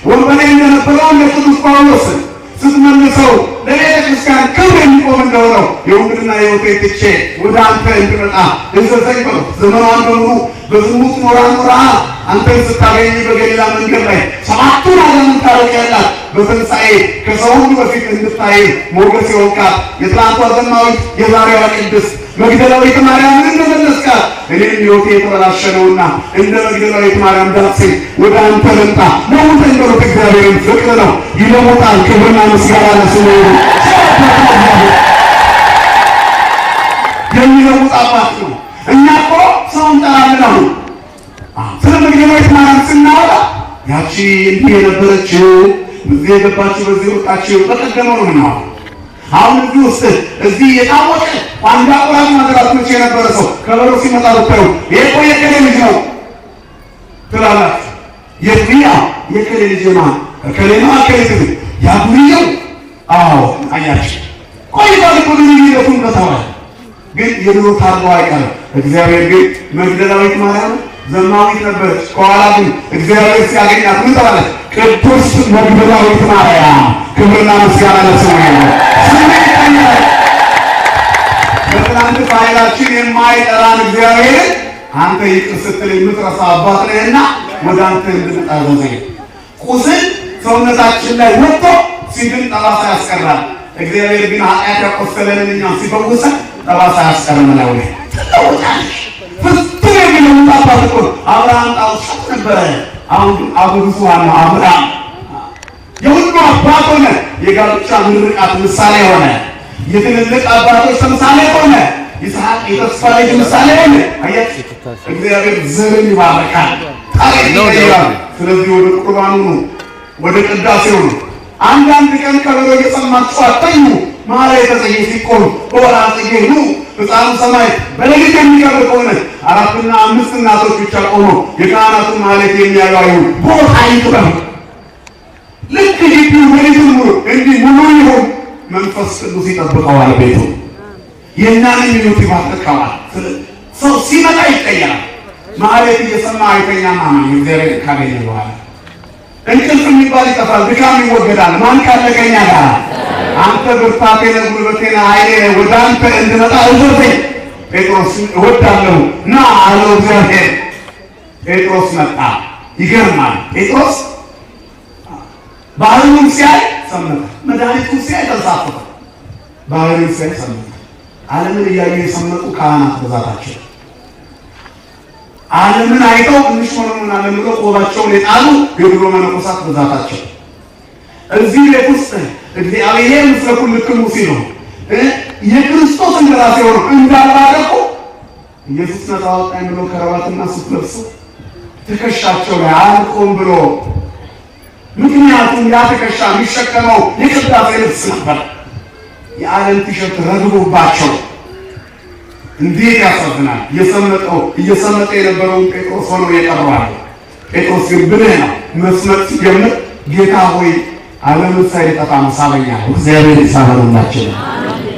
ወንበዴ እንደነበረው እንደ ቅዱስ ጳውሎስ ስትመልሰው ለቤተ ክርስቲያን ክብር የሚቆም እንደሆነው የውንብድና ሕይወቴ ትቼ ወደ አንተ እንድመጣ እዘዘኝ በሉት። ዘመኗን በሙሉ በዝሙት ኖራ አንተን ስታገኝ በገሊላ መንገድ ላይ 7ቱን ዓለምን ታረቂያለሽ። በትንሣኤ ከሰው ሁሉ በፊት እንድታይ ሞገስ የሆንካት የትላንቷ ዘማዊት የዛሬዋ ቅድስት መግደላዊት ማርያምን እንደመለስካት እኔም ሕይወቴ የተበላሸ ነውና እንደ መግደላዊት ማርያም ዳሴ ወደ አንተ ልምጣ። ለውጠኝ በሉት። እግዚአብሔርን ፍቅር ነው ይለውጣል። ክብርና ምስጋና ለስሙ ይሁን። የሚለውጥ አባት ነው። እኛ እኮ ሰው እንጠራለን። አሁን ስለ መግደላዊት ማርያም ስናወራ ያቺ እንዲህ የነበረችው እዚህ የገባችው በዚህ ወጣችው በቀደመው ነው ነው። አሁን እዚህ ውስጥ እዚህ የታወቀ አንድ አቆራጭ ማድረግ መቼ የነበረ ሰው ከበሮ ሲመጣ ብታዩ ይሄ እኮ የከሌ ልጅ ነው ትላላችሁ። የትያ የከሌ ልጅ ነው ከሌ ነው አከሌ ልጅ ያቡሪው አዎ አያችሁ ቆይታ ልኩን ይለቱን ከተባለ ግን የድሮ ታርቆ አይቀርም። እግዚአብሔር ግን መግደላዊት ማርያም ዘማዊት ነበረች። ከኋላ ግን እግዚአብሔር ሲያገኛት ምን ተባለች? ቅዱስ መግደላዊት ማርያም። ክብርና ምስጋና ለስሙ ይሁን። በትናንት ፋይላችን የማይጠራን እግዚአብሔር አንተ ይቅር ስትል የምትረሳ አባት ነህና ወደ አንተ እንድንመጣ ዘዘኝ። ቁስል ሰውነታችን ላይ ወጥቶ ሲድን ጠባሳ ያስቀራል። እግዚአብሔር ግን ኃጢአት ያቆሰለንን እኛን ሲፈውሰን ጠባሳ ያስቀረን ነው። ትለውጣለሽ። ፍጹም የሚለውጥ አባት እኮ አብርሃም ጣዖት ነበረ። አሁን አብርሃም አብርሃም የሁሉ አባት ሆነ። የጋብቻ ምርቃት ምሳሌ ሆነ። የትልልቅ አባቶች ምሳሌ ሆነ። ይስሐቅ የተስፋ ልጅ ምሳሌ ሆነ። አያችሁ እግዚአብሔር ዘርን ይባርካል። ታሪክ ይቀይራል። ስለዚህ ወደ ቁርባኑ ነው፣ ወደ ቅዳሴው ነው። አንዳንድ ቀን ከበሮ እየሰማችሁ አትተኙ። መሀል የተጸየ ሲቆም በወራ ጽጌ ነው ሕፃኑ ሰማይ በሌሊት የሚቀርብ ከሆነ 4 እና 5 እናቶች ብቻ ቆሞ የካህናቱን ማህሌት የሚያዩ ቦታ ይጥበብ። ልክ ግቢው በሌሊቱን ሙሉ እንዲህ ሙሉ ይሁን። መንፈስ ቅዱስ ይጠብቀዋል። ቤቱ የእኛን ሚኒት ይባርከዋል። ሰው ሲመጣ ይቀየራል። ማህሌት እየሰማ አይተኛም። አማኝ እግዚአብሔር ካገኘ በኋላ እንቅልፍ የሚባል ይጠፋል። ድካም ይወገዳል። ማን ካለ ከእኛ ጋር? አንተ ብርታቴ ነህ፣ ጉልበቴ ነህ፣ ኃይሌ ነህ። ወደ አንተ እንድመጣ እዘዘኝ። ጴጥሮስ እወዳለሁ ና አለው እግዚአብሔር። ጴጥሮስ መጣ። ይገርማል። ጴጥሮስ ባህሩን ሲያይ ሰመተ፣ መድኃኒቱን ሲያይ ተንሳፈፈ። ባህሩን ሲያይ ሰመተ። ዓለምን እያዩ የሰመጡ ካህናት ብዛታቸው፣ ዓለምን አይተው ትንሽ ሆነውን ዓለም ብለው ቆባቸውን የጣሉ የድሮ መነኮሳት ብዛታቸው። እዚህ ቤት ውስጥ እግዚአብሔር ምስለ ኩልክሙ ሲሉ የክርስቶስ እንደራሴ ሆኖ እንዳላረቁ ኢየሱስ ነፃ አወጣኝ ብሎ ከረባትና ሱፍ ለብሶ ትከሻቸው ላይ አልቆም ብሎ፣ ምክንያቱም ያ ትከሻ የሚሸከመው የቅዳሴ ልብስ ነበር። የዓለም ቲሸርት ረግቦባቸው እንዴት ያሳዝናል። እየሰመጠ የነበረውን ጴጥሮስ ሆኖ የቀረዋል። ጴጥሮስ ግን ብልህ ነው። መስመጥ ሲጀምር ጌታ ሆይ ዓለምን ሳይጠፋ ሳበኛ ነው። እግዚአብሔር ይሳበሩላችሁ።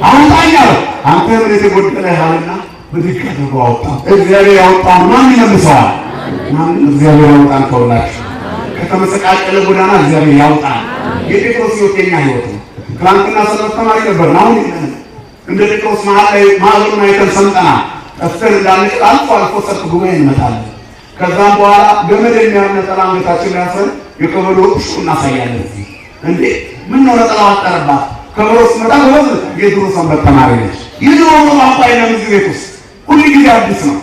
አውጣኝ አለው። አንተ ምን የተጎደለ ያለና ብድግ አድርጎ አወጣው። እግዚአብሔር ያወጣው ማን ይመልሰዋል? ማን? እግዚአብሔር ያወጣን ከሁላችሁ ከተመሰቃቀለ ጎዳና እግዚአብሔር ያወጣን። የጴጥሮስ ሕይወት የኛ ሕይወት ነው። ትናንትና ሰንበት ተማሪ ነበር። አሁን እንደ ጴጥሮስ ማዕበሉን አይተን ሰምጠናል። ጠፍተን እንዳንቀር አልፎ አልፎ ሰርክ ጉባኤ እንመጣለን። ከዛም በኋላ ገመድ የሚያህል ነጠላ አንገታችን ላይ አስረን የከበሮ እሹ እናሳያለን። እንዴ ምን ነው ነጠላው አጠረባት? ከበሮ ሲመጣ ጎበዝ የድሮ ሰንበት ተማሪ ነች። የድሮ ቋንቋ ነው። እዚህ ቤት ውስጥ ሁሉ ጊዜ አዲስ ነው።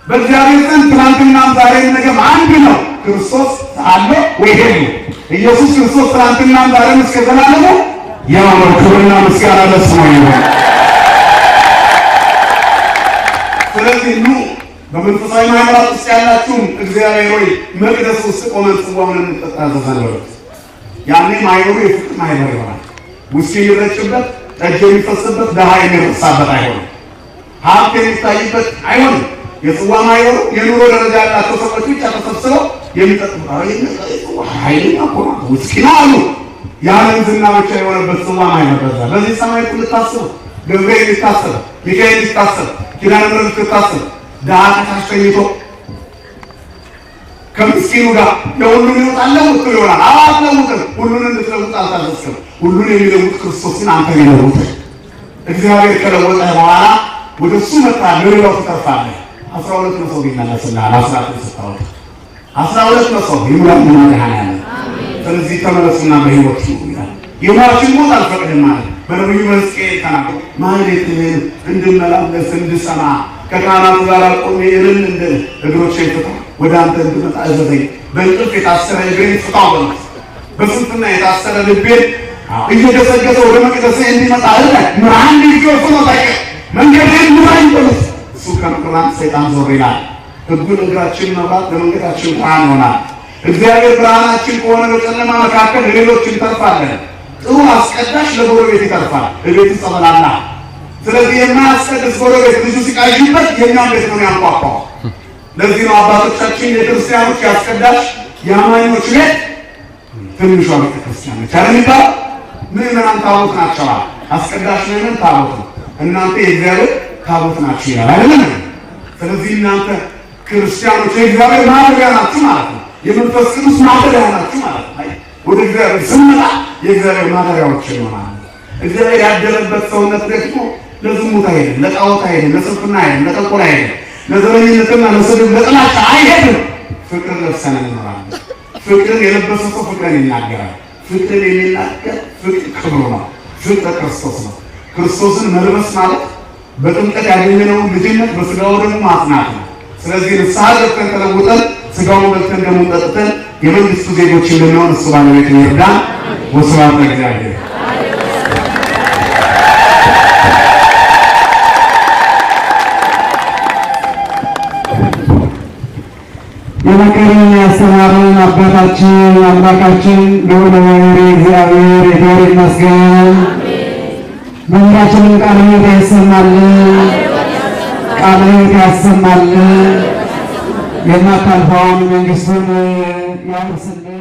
በእግዚአብሔር ዘንድ ትናንትናም ዛሬም ነገም አንድ ነው። ክርስቶስ አለ ወይ ሄዱ? ኢየሱስ ክርስቶስ ትናንትናም ዛሬም እስከ ዘላለሙ ያው ነው። ክብርና ምስጋና ለስሙ ይሁን። ስለዚህ ኑ በመንፈሳዊ ማህበራት ውስጥ ያላችሁ እግዚአብሔር ሆይ መቅደስ ውስጥ ቆመን ጽዋውን እንጠጣ ዘዘነበረ። ያኔ ማይበሩ የፍቅር ማይበር ይሆናል። ውስኪ የሚረጭበት፣ ጠጅ የሚፈስበት፣ ደሃ የሚረሳበት አይሆንም። ሀብት የሚታይበት አይሆንም። የጽዋ ማይበሩ የኑሮ ደረጃ ያላቸው ሰዎች ብቻ ተሰብስበው የሚጠጡት ኃይለኛ እኮ ነው ውስኪ ነው አሉ። የዓለም ዝና ብቻ የሆነበት ጽዋ ማይነበዛ በዚህ ሰማይ ልታስብ ገብርኤል ልታስብ ሚካኤል ልታስብ ኪዳነ ምሕረት ልታስብ ድሃ ተሸኝቶ ከምስኪኑ ጋር ለሁሉም ይወጣል ወጥቶ ይሆናል አዋለውት ሁሉን እንድትለውጥ አልታዘዝክም ሁሉን የሚለውጥ ክርስቶስን አንተ ይለውጥ እግዚአብሔር ከለወጠ በኋላ ወደሱ መጣ ለሌላው ተርፋለህ 12 ነው ሰው ይመለስልሃል 12 ነው ሰው ይሙላል ያለ ስለዚህ ተመለሱና በህይወት ይሁን የሟችን ሞት አልፈቅድም ማለት በነብዩ መስቀል ተናገረ ማለት እንድመላለስ እንድሰማ ከካህናቱ ጋር ቆሜ እልል እንድል እግሮቼን ፍታ ወደ አንተ እንድመጣ እዘዘኝ በእንቅልፍ የታሰረ እግሬን ፍታው በስንፍና የታሰረ ልቤን እየገሰገሰ ወደ መቅደስ እንዲመጣ ምራን ሊጆ ታውቃ መንገዴን ምራኝ በለስ እሱ ከመቅራት ሰይጣን ዞር ይላል ህጉን እግራችን መብራት ለመንገዳችን ብርሃን ይሆናል እግዚአብሔር ብርሃናችን ከሆነ በጨለማ መካከል ለሌሎች እንተርፋለን ጥሩ አስቀዳሽ ለጎረቤት ይተርፋል ለቤት ጸበላላ ስለዚህ የማያስቀድስ ጎረቤት ብዙ ሲቃይበት የኛን ቤት ነው ያንኳኳው ለዚህ ነው አባቶቻችን የክርስቲያኖች ያስቀዳሽ ያማኞች ቤት ትንሿ ቤተክርስቲያን ነች አይደል ምዕመናን ታቦት ናቸው አስቀዳሽ ምዕመን ታቦት እናንተ የእግዚአብሔር ታቦት ናችሁ ይላል አይደል ስለዚህ እናንተ ክርስቲያኖች የእግዚአብሔር ማደሪያ ናችሁ ማለት ነው የመንፈስ ቅዱስ ማደሪያ ናችሁ ማለት ነው ወደ እግዚአብሔር ስንመጣ የእግዚአብሔር ማደሪያዎች ይሆናል እግዚአብሔር ያደረበት ሰውነት ደግሞ ለዝሙት አይደለም ለጣዖት አይደለም ለስንፍና አይደለም ለተንኮል አይደለም ለዘረኝነትና ለስድብ ለጥላቻ አይሄድም ፍቅር ለብሰን እንኖራለን ፍቅር የለበሰ ሰው ፍቅርን ይናገራል ፍቅር የሚናገር ፍቅር ክብሩ ነው ፍቅር ክርስቶስ ነው ክርስቶስን መልበስ ማለት በጥምቀት ያገኘነው ልጅነት በስጋው ደግሞ ማጽናት ነው ስለዚህ ንስሐ ገብተን ተለውጠን ስጋውን በልተን ደሙን ጠጥተን የመንግስቱ ዜጎች እንድንሆን እሱ ባለቤት ይርዳን ወስብሐት ለእግዚአብሔር የመከረን ያስተማረን አባታችን አምላካችን ልዑል እግዚአብሔር ይክበር ይመስገን። መምህራችንን ቃለ ሕይወት ያሰማልን፣ ቃለ ሕይወት ያሰማልን፣ የማታልፈውን መንግስቱን ያውርስልን።